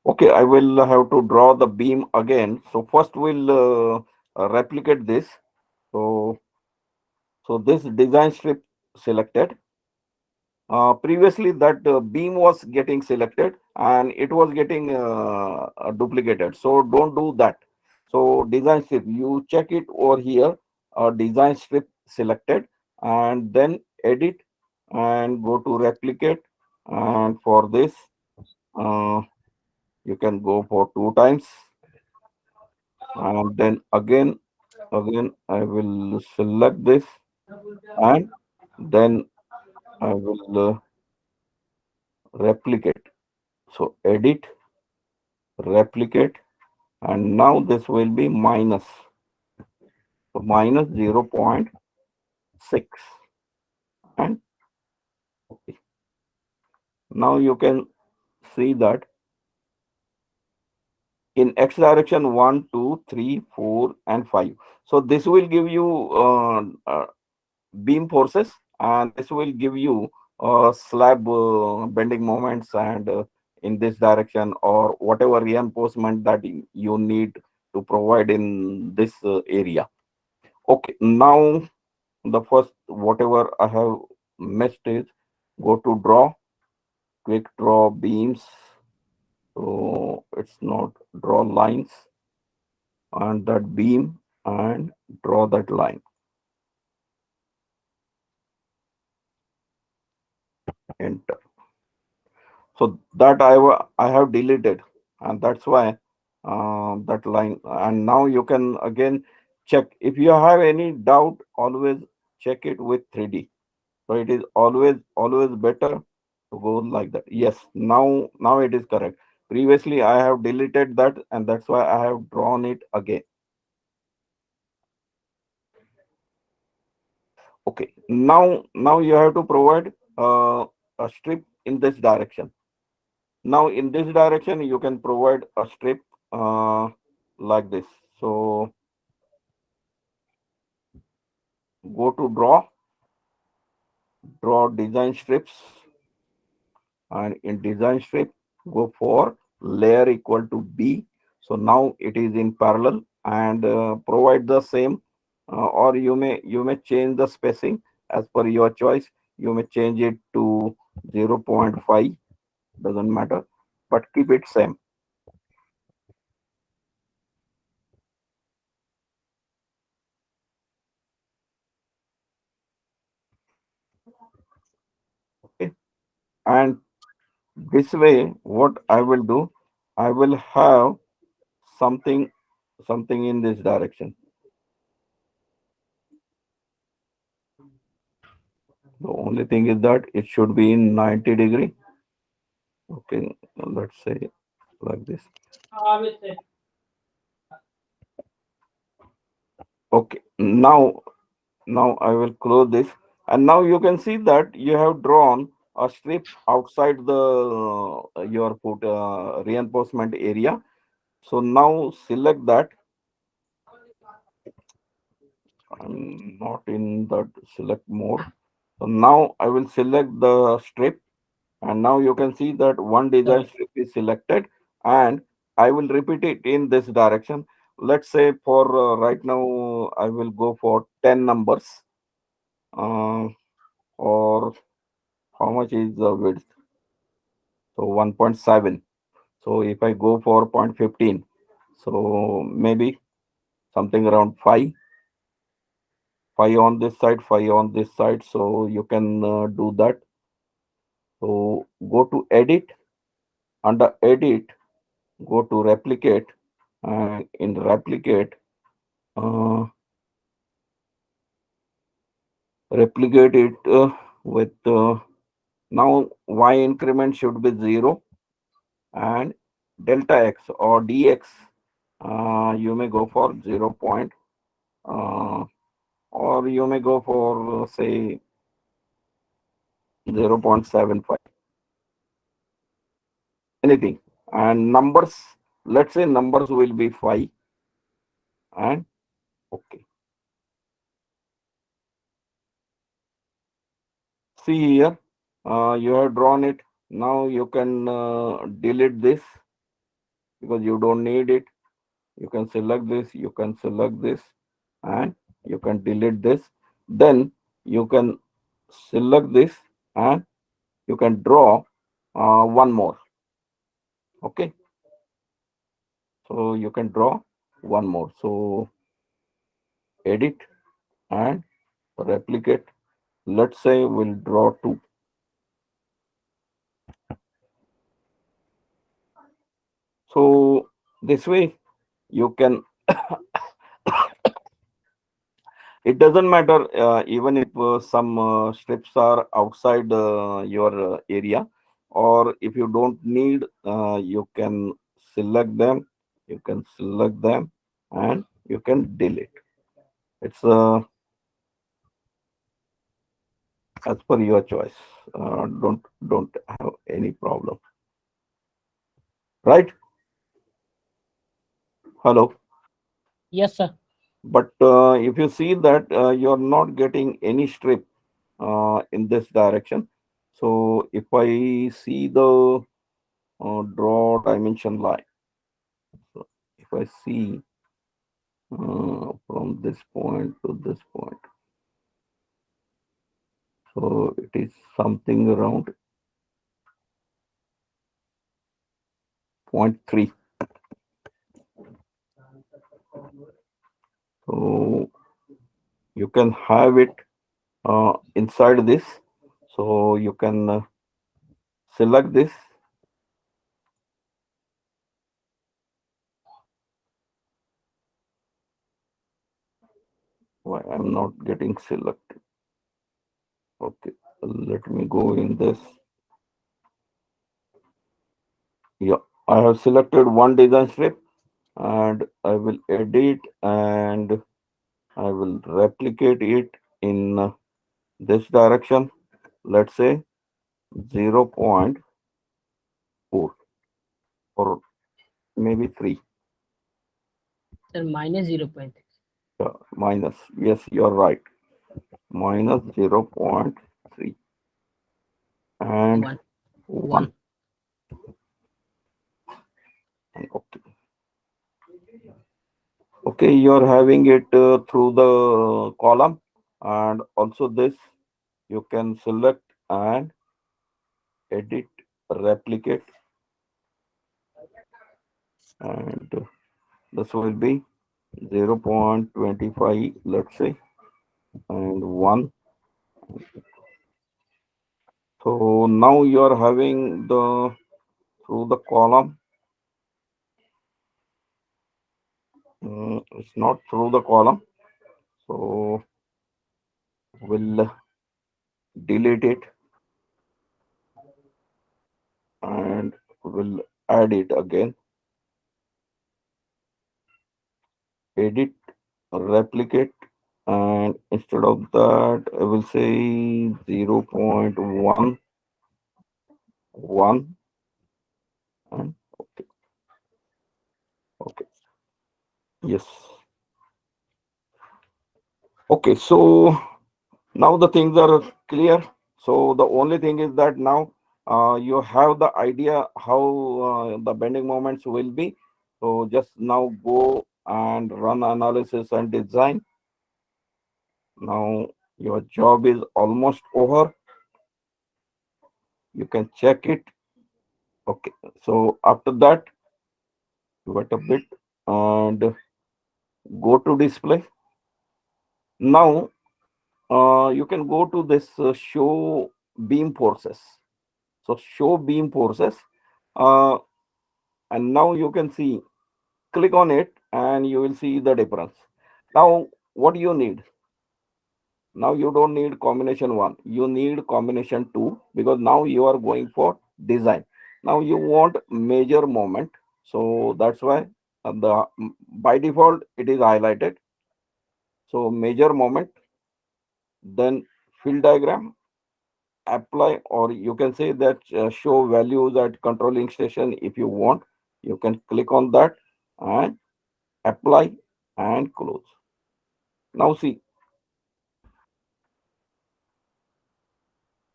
Okay, I will have to draw the beam again. So first we'll replicate this. So this design strip selected. Previously that beam was getting selected and it was getting duplicated, so don't do that. So design strip, you check it over here, design strip selected, and then edit and go to replicate, and for this uh, you can go for two times, and then again I will select this, and then I will replicate. So edit, replicate, and now this will be minus, so minus 0.6. And okay, now you can see that in x direction 1, 2, 3, 4, and 5. So this will give you beam forces, and this will give you slab bending moments, and in this direction or whatever reinforcement that you need to provide in this area. Okay, now the first whatever I have missed is go to draw, quick draw beams. So it's not draw lines and that beam and draw that line. Enter. So that I have deleted, and that's why that line. And now you can again check if you have any doubt. Always check it with 3D. So it is always better to go like that. Yes, now it is correct. Previously I have deleted that, and that's why I have drawn it again. Okay, now you have to provide a strip in this direction. Now in this direction you can provide a strip like this. So go to draw design strips, and in design strip go for layer equal to B. So now it is in parallel, and provide the same, or you may change the spacing as per your choice. You may change it to 0.5, doesn't matter, but keep it same. Okay, and this way what I will do, I will have something something in this direction. The only thing is that it should be in 90-degree. Okay, let's say like this. Okay, now I will close this, and now you can see that you have drawn a strip outside the your foot reinforcement area. So now select that. I'm not in that select mode. So now I will select the strip, and now you can see that one design strip is selected, and I will repeat it in this direction. Let's say for right now I will go for 10 numbers, uh, or how much is the width? So 1.7. So if I go for 0.15, so maybe something around 5 on this side, 5 on this side. So you can do that. So go to edit, under edit, go to replicate, and in replicate, uh, replicate it with now y increment should be 0, and delta x or dx, you may go for 0 point, or you may go for say 0.75, anything. And numbers, let's say numbers will be 5, and okay. See here, you have drawn it. Now you can delete this because you don't need it. You can select this, you can select this, and you can delete this. Then you can select this, and you can draw one more. Okay, so you can draw one more. So edit and replicate. Let's say we'll draw 2. So this way you can it doesn't matter, even if some strips are outside your area, or if you don't need, you can select them, and you can delete. It's as per your choice. Don't have any problem, right? Hello. Yes, sir. But if you see that you're not getting any strip in this direction, so if I see the draw dimension line, so if I see from this point to this point, so it is something around 0.3. So you can have it inside this. So you can select this, Why I'm not getting selected? Okay, let me go in this. Yeah, I have selected one design strip and I will edit and I will replicate it in this direction. Let's say 0.4 or maybe 3. Sir minus 0.3 Minus. Yes, you're right. Minus 0.3 and 1 1. 1 Okay. Okay, you're having it through the column, and also this you can select and edit, replicate, and this will be 0.25, let's say, and 1. So now you are having the through the column. It's not through the column, so we'll delete it and we'll add it again. Edit, replicate, and instead of that, I will say 0.11, and okay, okay, yes. Okay, so now the things are clear. So the only thing is that now you have the idea how the bending moments will be. So just now go and run analysis and design. Now your job is almost over. You can check it. Okay, so after that, wait a bit and go to display. Now you can go to this show beam forces. So show beam forces, uh, and now you can see, click on it and you will see the difference. Now what you need? Now you don't need combination 1, you need combination 2, because now you are going for design. Now you want major moment, so that's why the by default it is highlighted. So major moment, then fill diagram, apply, or you can say that show values at controlling station. If you want, you can click on that and apply and close. Now see,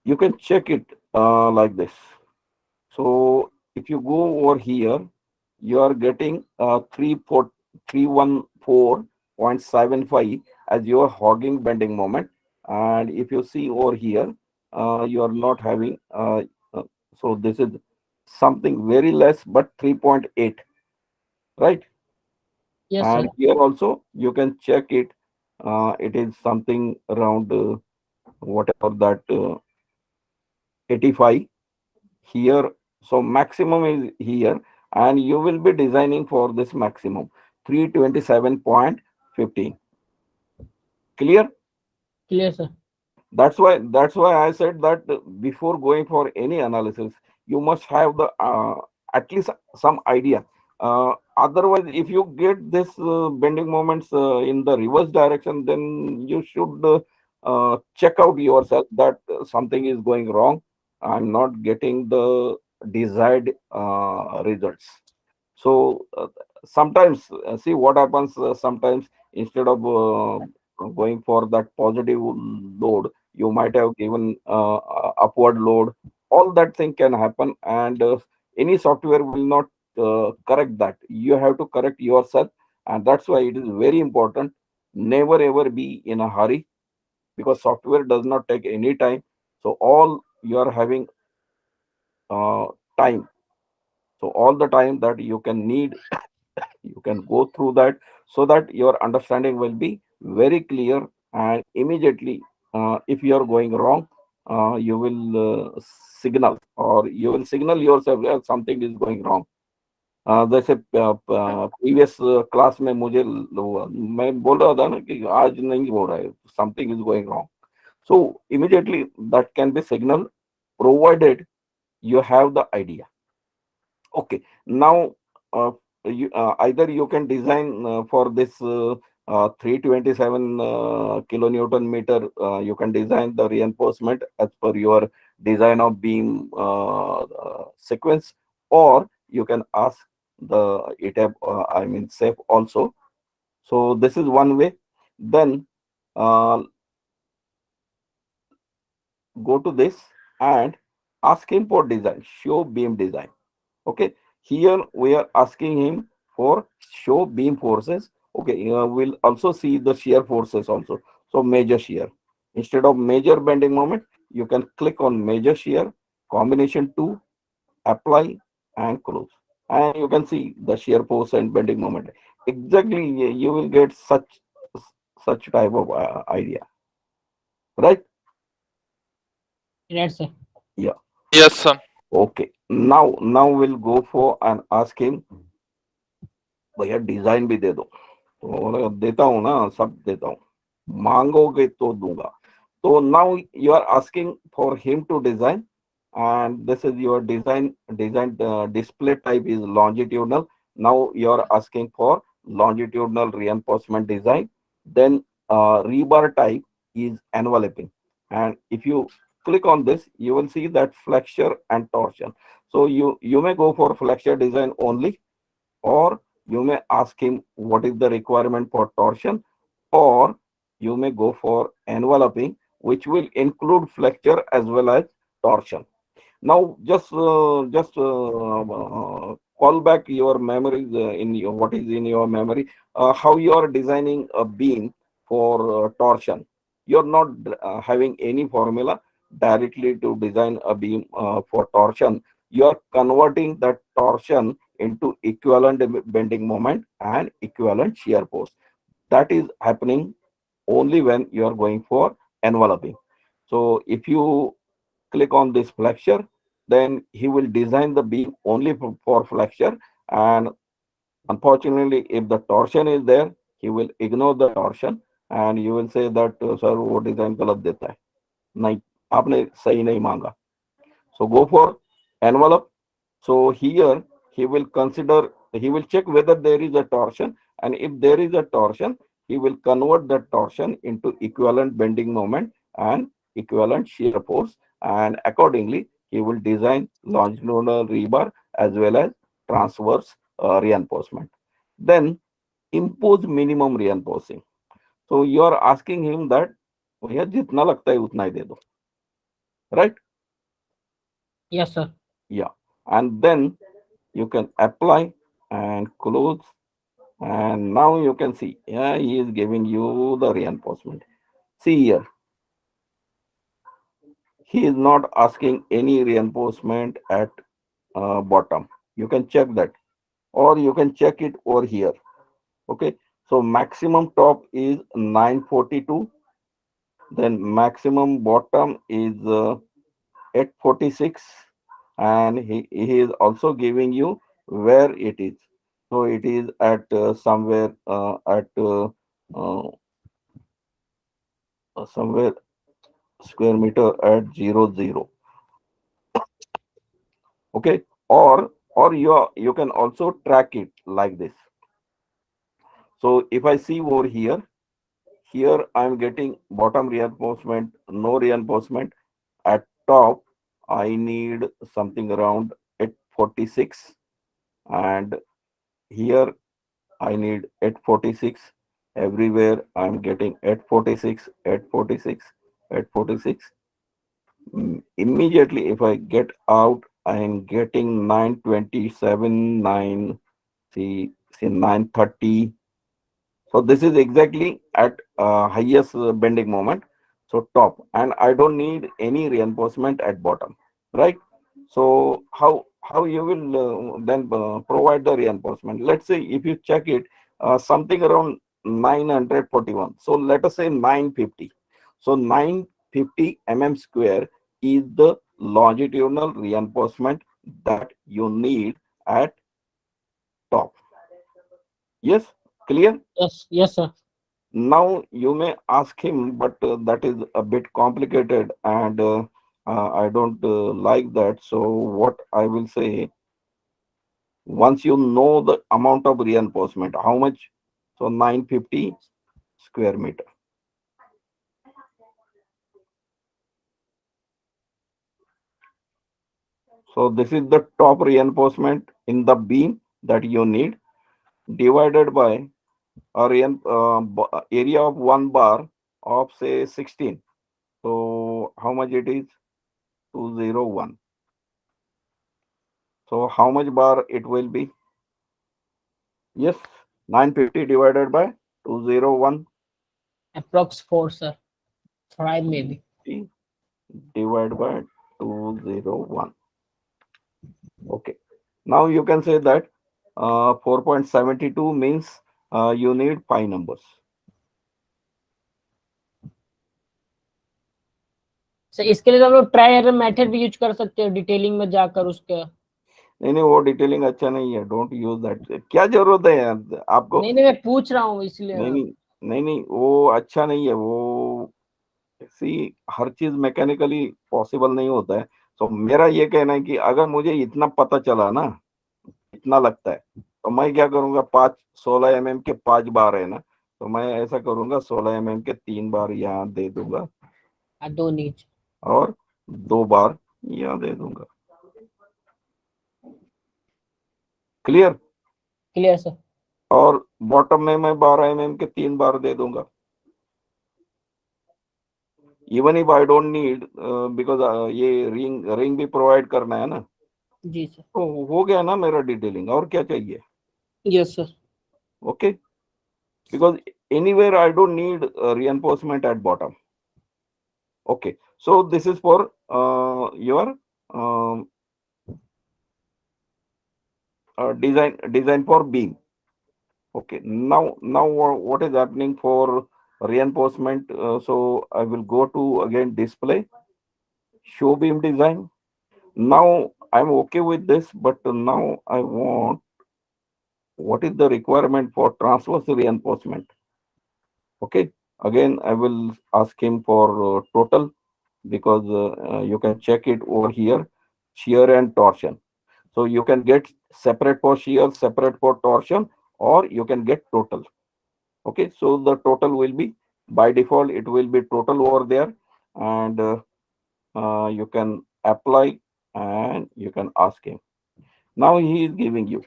you can check it like this. So if you go over here, you are getting 314.75 as your hogging bending moment. And if you see over here, you are not having, uh, so this is something very less, but 3.8, right? Yes And sir here also you can check it. It is something around whatever that 85 here. So maximum is here, and you will be designing for this maximum 327.15. Clear? Clear sir That's why I said that before going for any analysis, you must have the at least some idea. Otherwise, if you get this bending moments in the reverse direction, then you should check out yourself that something is going wrong. I'm not getting the desired results. So sometimes, see what happens. Sometimes instead of going for that positive load, you might have given upward load. All that thing can happen, and any software will not correct that. You have to correct yourself, and that's why it is very important. Never ever be in a hurry, because software does not take any time. So all you are having uh, time. So all the time that you can need, you can go through that, so that your understanding will be very clear, and immediately if you are going wrong, you will signal, or you will signal yourself that something is going wrong. जैसे previous class में मुझे मैं बोल रहा था ना कि आज नहीं हो रहा है, something is going wrong. So immediately that can be signal, provided you have the idea. Okay, now either you can design for this 327 kilonewton meter. You can design the reinforcement as per your design of beam sequence, or you can ask the ETAB, I mean SAFE also. So this is one way. Then uh, go to this and ask him for design, show beam design. Okay, here we are asking him for show beam forces. Okay, we'll also see the shear forces also. So major shear, instead of major bending moment, you can click on major shear, combination 2, apply and close, and you can see the shear force and bending moment. Exactly, you will get such type of idea, right? Right, sir. Yeah. Yes, sir. Okay, now we'll go for and ask him, भैया design भी दे दो. तो बोला, देता हूँ ना, सब देता हूँ, मांगोगे तो दूंगा. तो now you are asking for him to design, and this is your design display type is longitudinal. Now you are asking for longitudinal reinforcement design. Then rebar type is enveloping, and if you click on this, you will see that flexure and torsion. So you may go for flexure design only, or you may ask him what is the requirement for torsion, or you may go for enveloping, which will include flexure as well as torsion. Now just call back your memories in your what is in your memory, how you are designing a beam for torsion. You're not having any formula directly to design a beam for torsion. You are converting that torsion into equivalent bending moment and equivalent shear force. That is happening only when you are going for enveloping. So if you click on this flexure, then he will design the beam only for flexure. And unfortunately, if the torsion is there, he will ignore the torsion, and you will say that sir वो design गलत देता है, नहीं आपने सही नहीं मांगा. So go for envelope. So here he will check whether there is a torsion, and if there is a torsion, he will convert that torsion into equivalent bending moment and equivalent shear force, and accordingly he will design longitudinal rebar as well as transverse reinforcement. Then impose minimum reinforcing. So you are asking him that भैया जितना लगता है उतना ही दे दो, right? Yes, sir. Yeah, and then you can apply and close, and now you can see, yeah, he is giving you the reinforcement. See here, he is not asking any reinforcement at bottom. You can check that, or you can check it over here. Okay, so maximum top is 942, then maximum bottom is 846, and he is also giving you where it is. So it is at somewhere uh, somewhere square meter at 0 0. Okay, or you can also track it like this. So if I see over here, I'm getting bottom reinforcement, no reinforcement. At top, I need something around 846, and here I need 846. Everywhere I'm getting 846, 846, 846. Immediately, if I get out, I am getting 927, 930. So this is exactly at highest bending moment. So top, and I don't need any reinforcement at bottom, right? So how you will then provide the reinforcement? Let's say if you check it, something around 941. So let us say 950. So 950 square is the longitudinal reinforcement that you need at top. Yes, clear? Yes, sir. Now you may ask him, but that is a bit complicated, and I don't like that. So what I will say, once you know the amount of reinforcement, how much? So 950 square meter. So this is the top reinforcement in the beam that you need, divided by area of one bar of say 16. So how much it is? 201. So how much bar it will be? Yes, 950 divided by 201 Approx 4, sir. 5 maybe. divided by 201. Okay. Now you can say that 4.72 means you need 5 numbers. Sir इसके लिए तो हम लोग try error method भी use कर सकते हैं detailing में जाकर उसके। नहीं वो डिटेलिंग अच्छा नहीं है, डोंट यूज दैट। क्या जरूरत है यार आपको? नहीं मैं पूछ रहा हूँ इसलिए। नहीं वो अच्छा नहीं है वो। सी हर चीज मैकेनिकली पॉसिबल नहीं होता है। तो मेरा ये कहना है कि अगर मुझे इतना पता चला ना, इतना लगता है, तो मैं क्या करूंगा, 16 mm के 5 बार है ना, तो मैं ऐसा करूंगा 16 mm के 3 बार यहाँ दे दूंगा 2 नीचे और 2 बार यहाँ दे दूंगा। क्लियर? Clear sir. और बॉटम में मैं 12 mm के 3 बार दे दूंगा। Even if I don't need, because ये रिंग भी प्रोवाइड करना है ना। जी सर। तो हो गया ना मेरा डिटेलिंग, और क्या चाहिए? Yes sir. Okay, because anywhere I don't need reinforcement at bottom. Okay, so this is for your um, design for beam. Okay, now what is happening for reinforcement? So I will go to again display, show beam design. Now I'm okay with this, but now I want, what is the requirement for transverse reinforcement? Okay, again I will ask him for total, because you can check it over here, shear and torsion. So you can get separate for shear, separate for torsion, or you can get total. Okay, so the total will be, by default it will be total over there, and you can apply and you can ask him. Now he is giving you.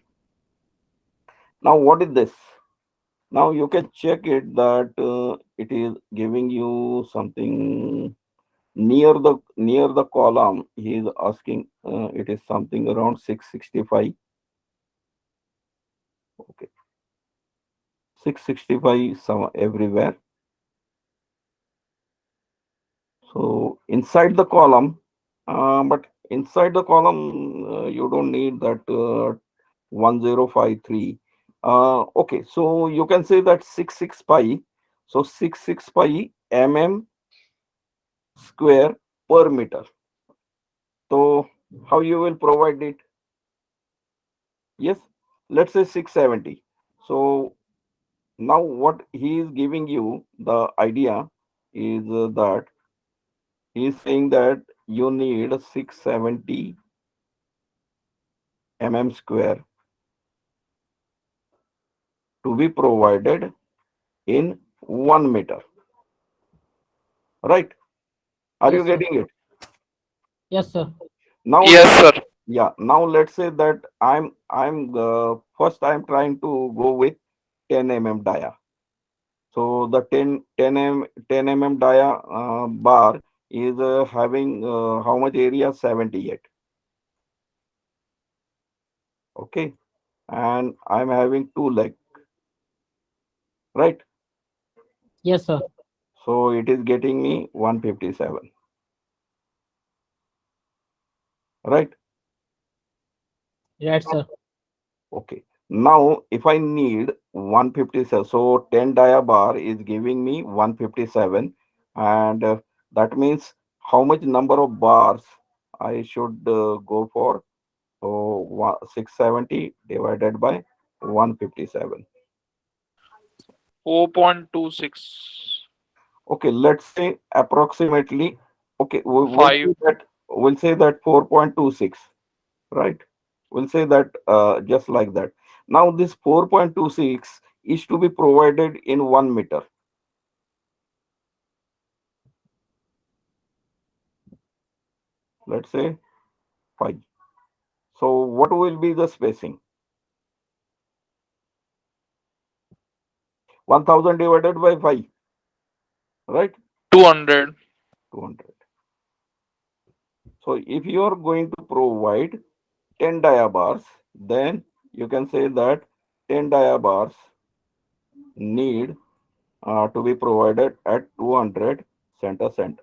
Now what is this? Now you can check it that it is giving you something near the column. He is asking, it is something around 665. Okay, 665 some everywhere. So inside the column, but inside the column you don't need that 1053. Okay, so you can say that 665. So 665 mm square per meter. So how you will provide it? Yes, let's say 670. So now what he is giving you the idea is that he is saying that you need 670 mm square to be provided in 1 meter, right? Are you Yes, sir. getting it? Yes sir. Now Yes, sir. yeah, now let's say that I'm first I'm trying to go with 10 mm dia. So the 10 mm dia bar is having how much area? 78. Okay, and I'm having 2 leg, right? Yes sir. So it is getting me 157, right? Right sir. Okay. Now if I need 157, so 10 dia bar is giving me 157, and that means how much number of bars I should go for? So 670 divided by 157. 4.26. Okay, let's say approximately. Okay, we'll 5. say that 4.26, right? We'll say that just like that. Now this 4.26 is to be provided in 1 meter. Let's say 5. So what will be the spacing? 1000 divided by 5, right? 200. 200. So if you are going to provide 10 dia bars, then you can say that 10 dia bars need to be provided at 200 center center.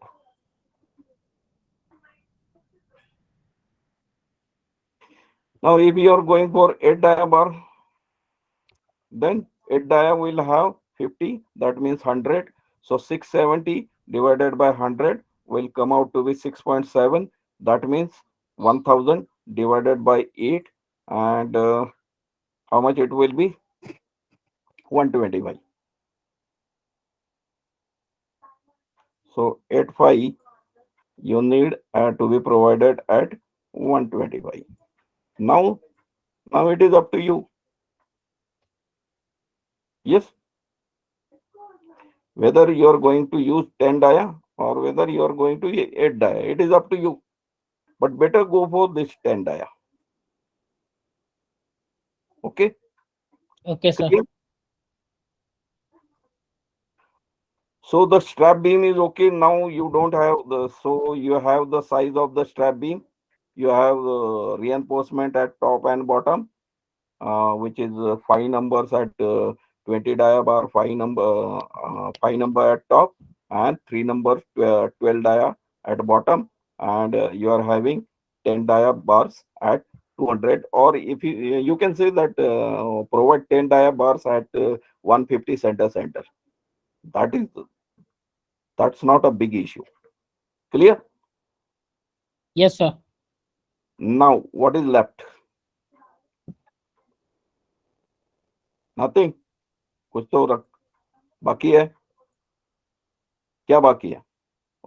Now if you are going for 8 dia bar, then 8 dia will have 50, that means 100. So 670 divided by 100 will come out to be 6.7. That means 1000 divided by 8, and how much it will be? 125. So 85 you need to be provided at 125. Now it is up to you. Yes, whether you are going to use 10 dia or whether you are going to 8 dia, it is up to you. But better go for this 10 dia. Okay. Okay, sir. Clear? So the strap beam is okay. Now you don't have you have the size of the strap beam. You have reinforcement at top and bottom, which is 5 numbers at 20 dia bar, 5 number at top, and 3 numbers 12 dia at bottom, and you are having 10 dia bars at 200, or if you can say that provide 10 dia bars at 150 center center. That's not a big issue. Clear? Yes, sir. Now what is left? Nothing. कुछ तो बाकी है. क्या बाकी है?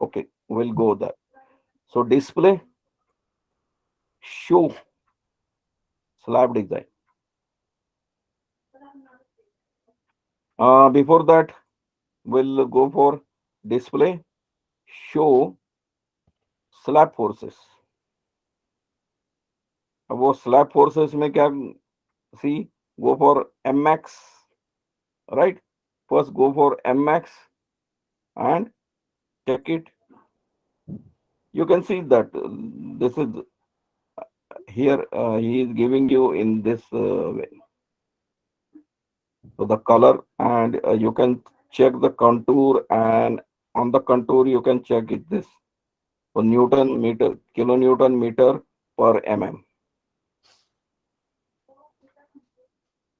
Okay, we'll go there. So display, show, slab design. Before that, we'll go for display, show, slab forces. अब वो slab forces में क्या? See, go for mmax, right? First go for mmax and check it. You can see that this is here. He is giving you in this way. So the color, and you can check the contour, and on the contour you can check it this. So Newton meter, kilonewton meter per mm.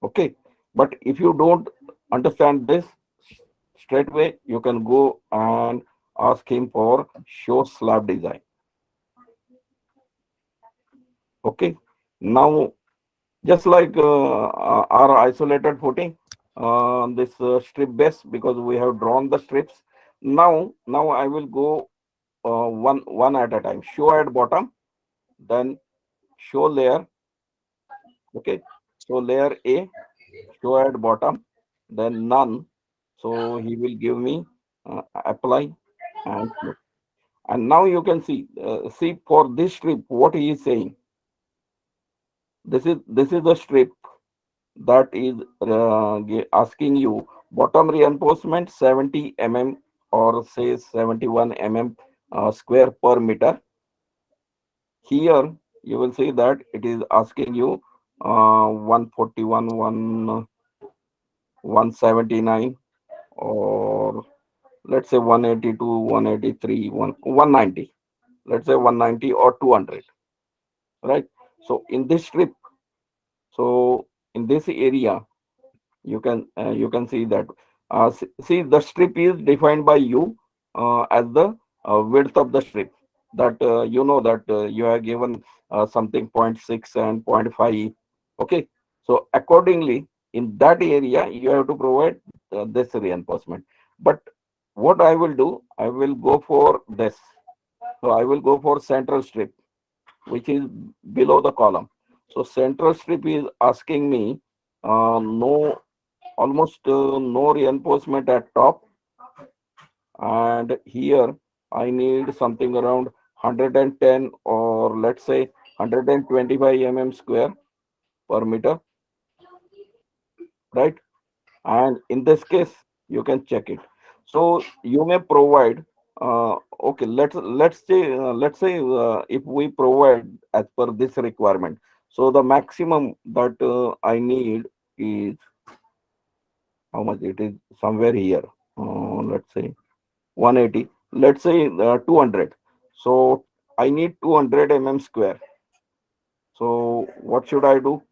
Okay, but if you don't understand this straight away, you can go and ask him for show slab design. Okay, now just like our isolated footing, this strip base, because we have drawn the strips. Now I will go one at a time. Show at bottom, then show layer. Okay, so layer A, show at bottom, then none. So he will give me apply and show. And now you can see for this strip what he is saying. This is the strip that is asking you bottom reinforcement 70 mm or say 71 mm square per meter. Here you will see that it is asking you 141, 179, or let's say 182, 183, 190. Let's say 190 or 200, right? So in this strip, so in this area, you can see that see the strip is defined by you as the width of the strip, that you know that you have given something 0.6 and 0.5. Okay, So accordingly, in that area, you have to provide this reinforcement. But what I will do, I will go for this. So I will go for central strip, which is below the column. So central strip is asking me no, almost no reinforcement at top, and here I need something around 110, or let's say 125 square per meter, right? And in this case, you can check it. So you may provide, okay, let's say if we provide as per this requirement, so the maximum that I need is how much? It is somewhere here, let's say 180, let's say 200. So I need 200 square. So what should I do?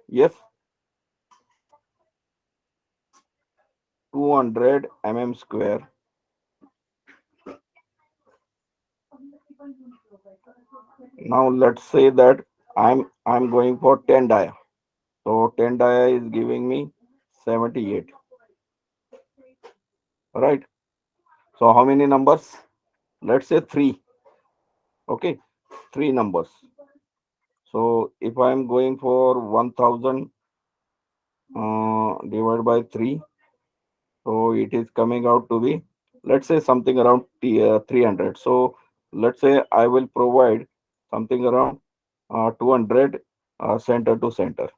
Yes, 200 square. Now let's say that I'm going for 10 dia. So 10 dia is giving me 78. Right. So how many numbers? Let's say three. Okay, three numbers. So if I'm going for 1000 divided by 3, so it is coming out to be, let's say, something around 300. So let's say I will provide something around 200 center to center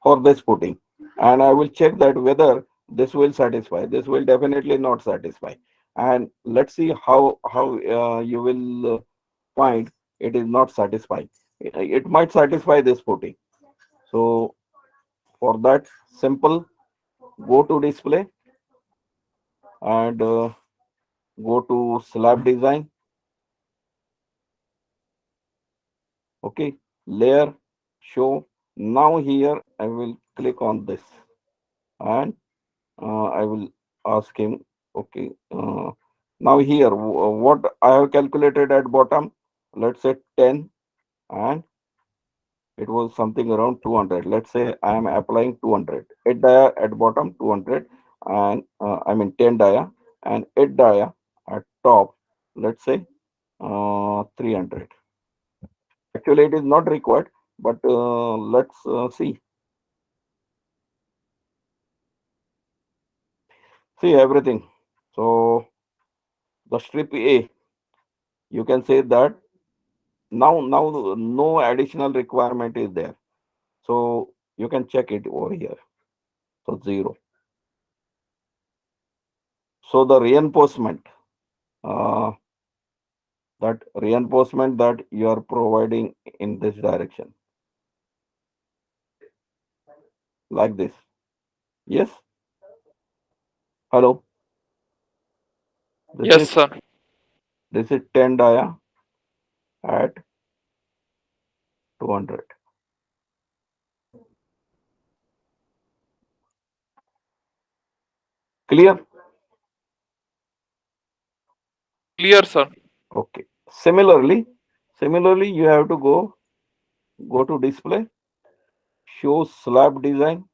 for this footing, and I will check that whether this will satisfy. This will definitely not satisfy, and let's see how you will find it is not satisfying. It might satisfy this footing. So for that, simple, go to display and go to slab design. Okay, layer, show. Now here I will click on this, and I will ask him. Okay, now here what I have calculated at bottom, let's say 10, and it was something around 200. Let's say I am applying 200. 8 dia at bottom 200, and I mean 10 dia, and 8 dia at top, let's say 300. Actually, it is not required, but let's see. See everything. So the strip A, you can say that now no additional requirement is there. So you can check it over here. So 0. So the reinforcement, uh, that reinforcement that you are providing in this direction, like this. Yes. Hello. This Yes, is sir. this is 10 dia at 200. Clear? Clear, sir. Okay. Similarly, you have to go to display, show slab design,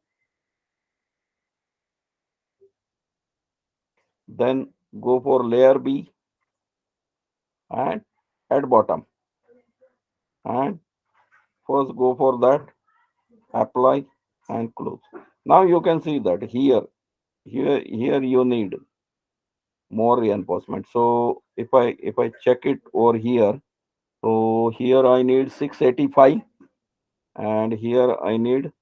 then go for layer B and at bottom, and first go for that, apply and close. Now you can see that here you need more reinforcement. So if I check it over here, so here I need 685, and here I need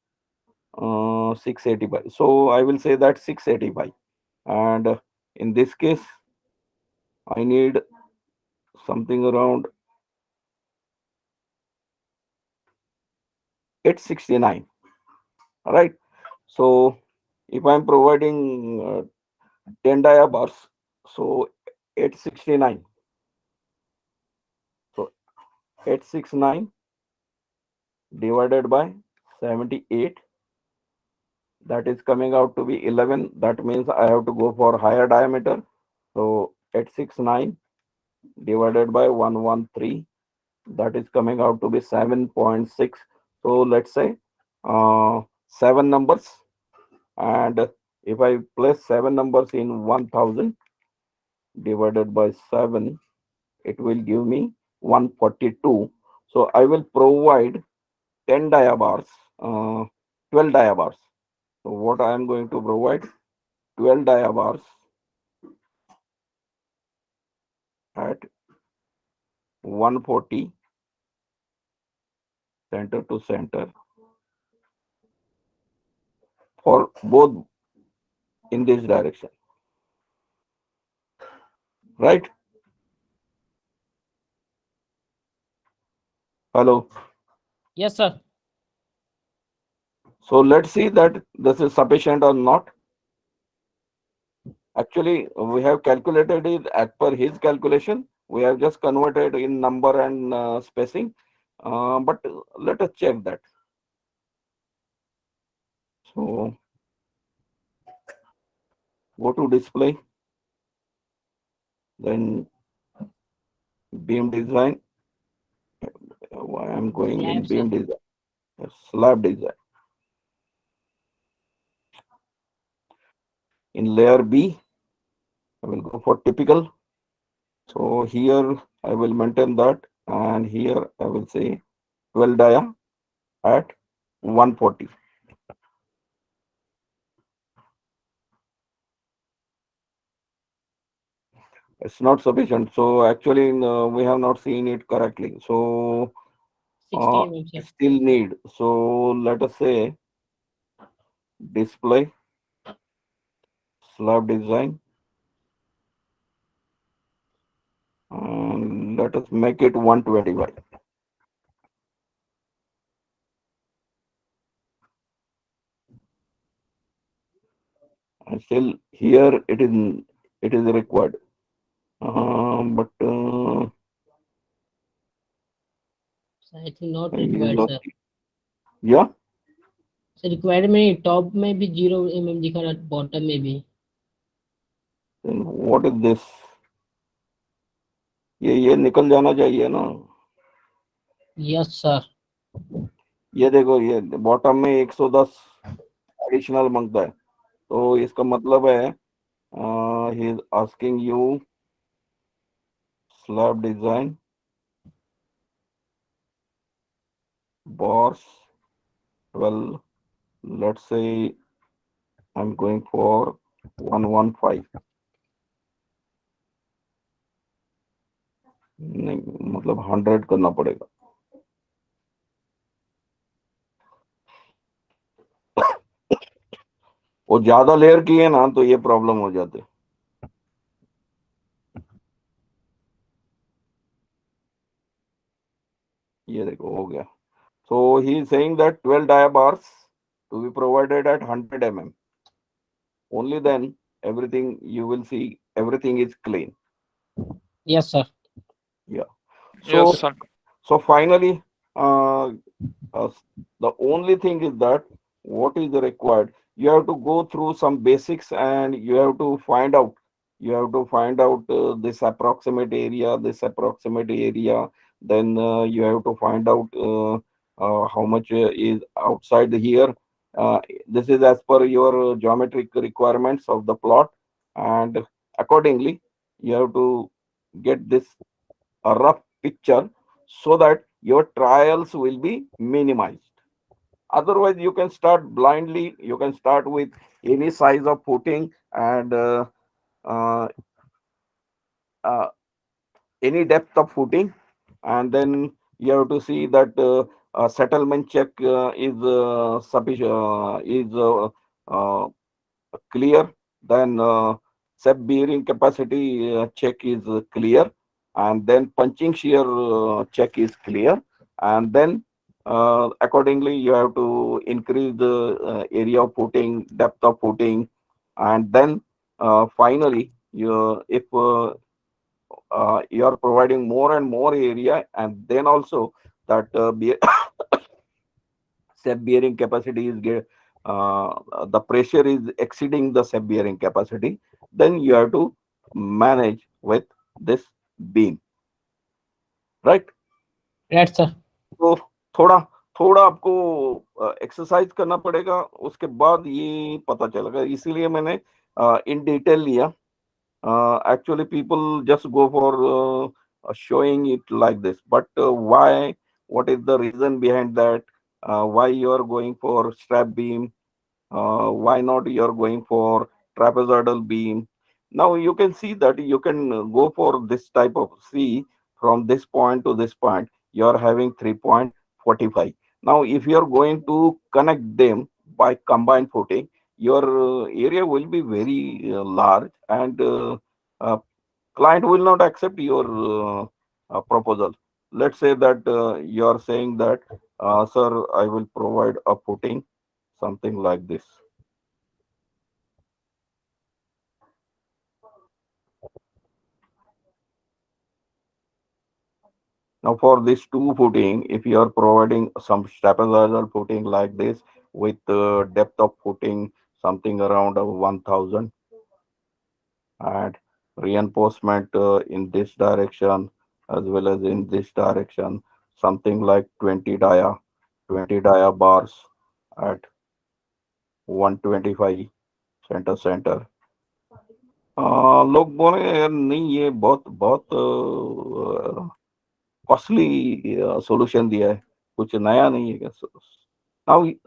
685. So I will say that 685, and in this case I need something around 869. Right. So if I'm providing 10 dia bars, so 869. So 869 divided by 78, that is coming out to be 11. That means I have to go for higher diameter. So 869 divided by 113, that is coming out to be 7.6. So let's say 7 numbers, and if I place 7 numbers in 1000 divided by 7, it will give me 142. So I will provide 10 dia bars, 12 dia bars. So what I am going to provide, 12 dia bars at 140 center to center for both in this direction, right? Hello. Yes, sir. So let's see that this is sufficient or not. Actually, we have calculated it as per his calculation. We have just converted in number and spacing. But let us check that. So go to display, then beam design. I am going in Slab, sir. beam design, slab design. In layer B, I will go for typical. So here I will maintain that, and here I will say 12 dia at 140. It's not sufficient. So actually, we have not seen it correctly. So 60 mm, sir. still need. So let us say display, slab design, and let us make it 125. And still here it is required. But So I think not I required, lost sir. it. Yeah. So required में top में भी 0 mm दिखा रहा, bottom में भी. Then what is this? ये निकल जाना चाहिए ना. Yes, sir. ये देखो, ये बॉटम में 110 एडिशनल मांगता है. तो इसका मतलब है he is asking you slab design bars 12. Let's say I'm going for 115. नहीं, मतलब 100 करना पड़ेगा. वो ज्यादा लेयर किए ना तो ये प्रॉब्लम हो जाते. ये देखो हो गया. So he is saying that 12 dia bars to be provided at 100 mm. Only then everything you will see, everything is clean. Yes, sir. Yeah. Yes, So sir. so finally, uh, the only thing is that what is required. You have to go through some basics, and you have to find out. You have to find out this approximate area, this approximate area. Then you have to find out how much is outside here. Uh, this is as per your geometric requirements of the plot, and accordingly, you have to get this a rough picture so that your trials will be minimized. Otherwise, you can start blindly. You can start with any size of footing and uh, uh, any depth of footing, and then you have to see that a settlement check is sufficient, uh, clear. Then sub bearing capacity check is clear, and then punching shear check is clear, and then accordingly you have to increase the area of footing, depth of footing, and then finally if you are providing more and more area, and then also that step bearing capacity is the pressure is exceeding the step bearing capacity, then you have to manage with this beam, right? Right, sir. तो थोड़ा थोड़ा आपको exercise करना पड़ेगा, उसके बाद ये पता चलेगा। इसीलिए मैंने इन डिटेल लिया। Actually, people just go for showing it like this. But why? What is the reason behind that? Why you are going for strap beam? Why not you are going for trapezoidal beam? Now you can see that you can go for this type of see from this point to this point. You are having 3.45. Now, if you are going to connect them by combined footing, your area will be very large, and uh, client will not accept your proposal. Let's say that you are saying that, sir, I will provide a footing, something like this. Now, for this two footing, if you are providing some trapezoidal footing like this with depth of footing something around 1000, and reinforcement in this direction as well as in this direction, something like 20 dia bars at 125 center center. लोग बोले यार नहीं, ये बहुत बहुत costly solution दिया है, कुछ नया नहीं है क्या?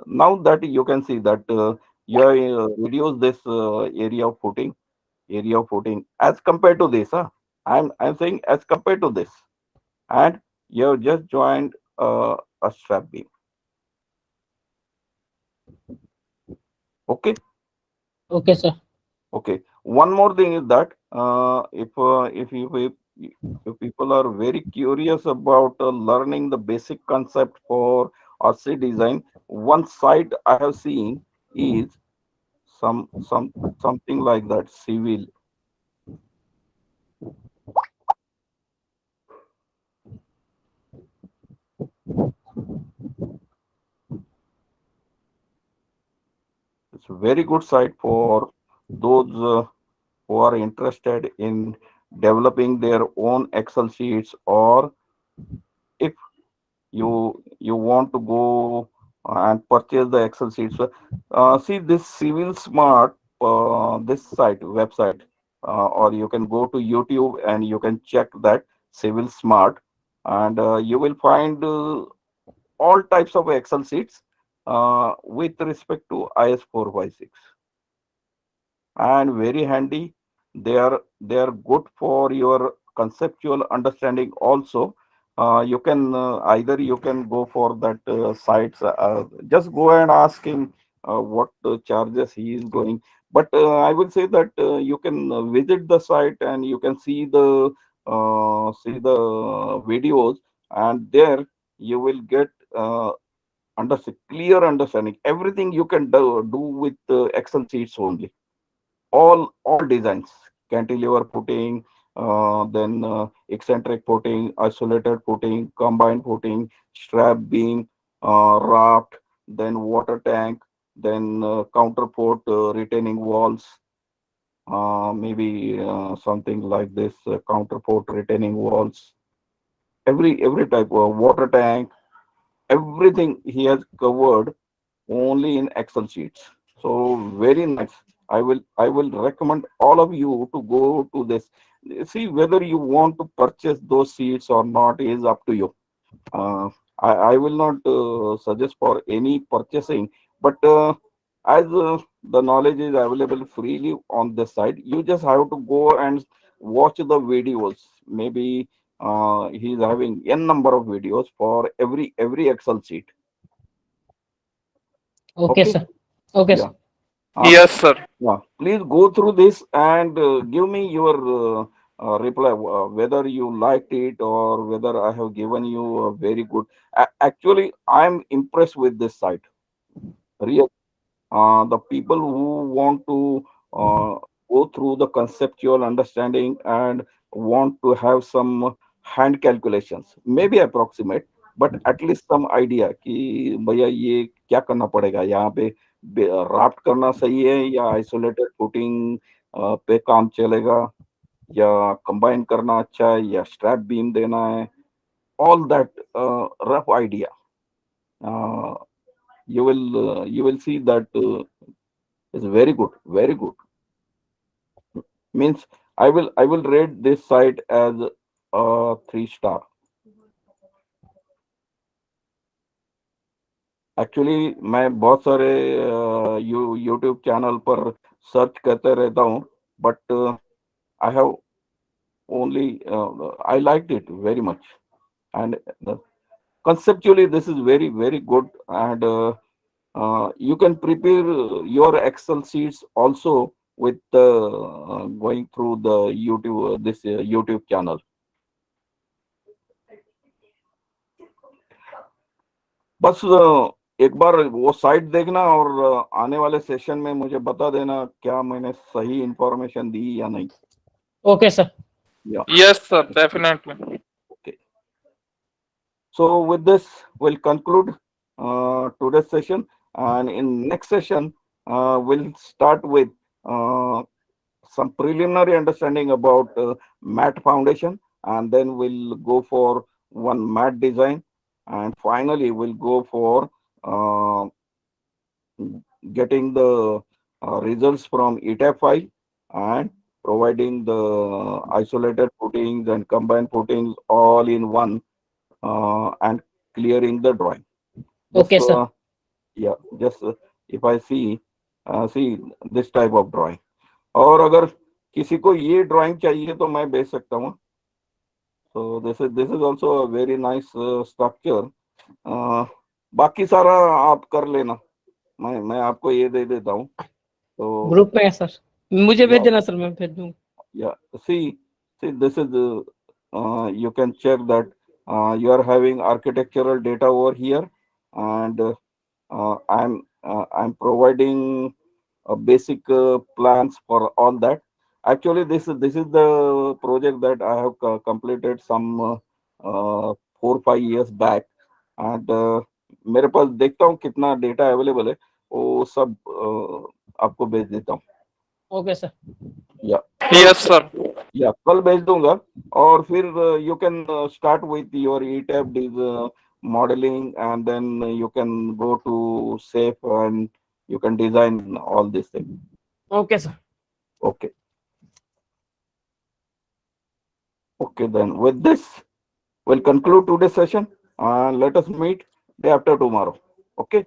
Now that you can see that you have reduced this area of footing as compared to this. I'm saying as compared to this, and you have just joined a strap beam. Okay. Okay, sir. Okay. One more thing is that if people are very curious about learning the basic concept for RC design, one site I have seen is something like that. Civil. It's a very good site for those who are interested in developing their own Excel sheets, or if you want to go and purchase the Excel sheets. See this Civil Smart, this site website, or you can go to YouTube and you can check that Civil Smart, and you will find all types of Excel sheets with respect to IS 456, and very handy. They are good for your conceptual understanding also. You can either you can go for that sites, just go and ask him what charges he is going. But I will say that you can visit the site and you can see the videos, and there you will get clear understanding. Everything you can do with Excel sheets only. All designs, cantilever footing, then eccentric footing, isolated footing, combined footing, strap beam, raft, then water tank, then counterport retaining walls, maybe something like this, counterport retaining walls, every type of water tank, everything he has covered only in Excel sheets. So very nice. I will recommend all of you to go to this. See whether you want to purchase those seats or not is up to you. Uh, I will not suggest for any purchasing, but as the knowledge is available freely on this site, you just have to go and watch the videos. Maybe he's having n number of videos for every Excel sheet. Okay, Okay. sir. Okay, Yeah. sir. Yes, sir. Yeah, please go through this and give me your reply, whether you liked it or whether I have given you a very good. Actually, I'm impressed with this site. Real, the people who want to go through the conceptual understanding and want to have some hand calculations, maybe approximate, but at least some idea कि भैया ये क्या करना पड़ेगा यहाँ पे, raft करना सही है या आइसोलेटेड फुटिंग पे काम चलेगा, या कंबाइन करना अच्छा है या स्ट्रैप बीम देना है, all that rough idea, you will see that it's very good, very good. Means I will rate this site as a 3 star. Actually मैं बहुत सारे यूट्यूब चैनल पर सर्च करते रहता हूँ, but I have only I like it very much and conceptually this is very very good, and you can prepare your excel sheets also with going through the youtube this youtube channel. बस एक बार वो site देखना और आने वाले session में मुझे बता देना क्या मैंने सही इंफॉर्मेशन दी या नहीं. Okay, sir. Yes, sir. Definitely. Okay. So with this, we'll conclude today's session, and in next session, we'll start with some preliminary understanding about mat foundation, and then we'll go for one mat design, and finally we'll go for uh, getting the results from ETAP file and providing the isolated footings and combined footings all in one, and clearing the drawing. Just, Okay, sir. yeah, just if I see this type of drawing. और अगर किसी को ये drawing चाहिए तो मैं भेज सकता हूँ. So this is also a very nice structure. बाकी सारा आप कर लेना, मैं आपको ये दे देता हूँ. तो ग्रुप में है सर, मुझे भेज Yeah. देना सर, मैं भेज दूंगा. Yeah, see, this is you can check that you are having architectural data over here, and I'm providing basic plans for all that. Actually, this is the project that I have completed some 4-5 years back, and मेरे पास देखता हूँ कितना data available है, वो सब आपको भेज देता हूँ. Okay sir. या Yes, sir. या कल भेज दूंगा, और फिर you can start with your ETAP modeling, and then you can go to SAFE and you can design all these things. Okay sir. Okay. Okay, then with this, we'll conclude today's session, and let us meet day after tomorrow. Okay.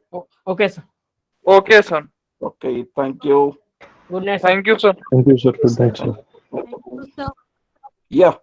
Okay sir. Okay, sir. Okay. Thank you. Good night sir. Thank you, sir. Thank you, sir. Good night, sir. Yeah.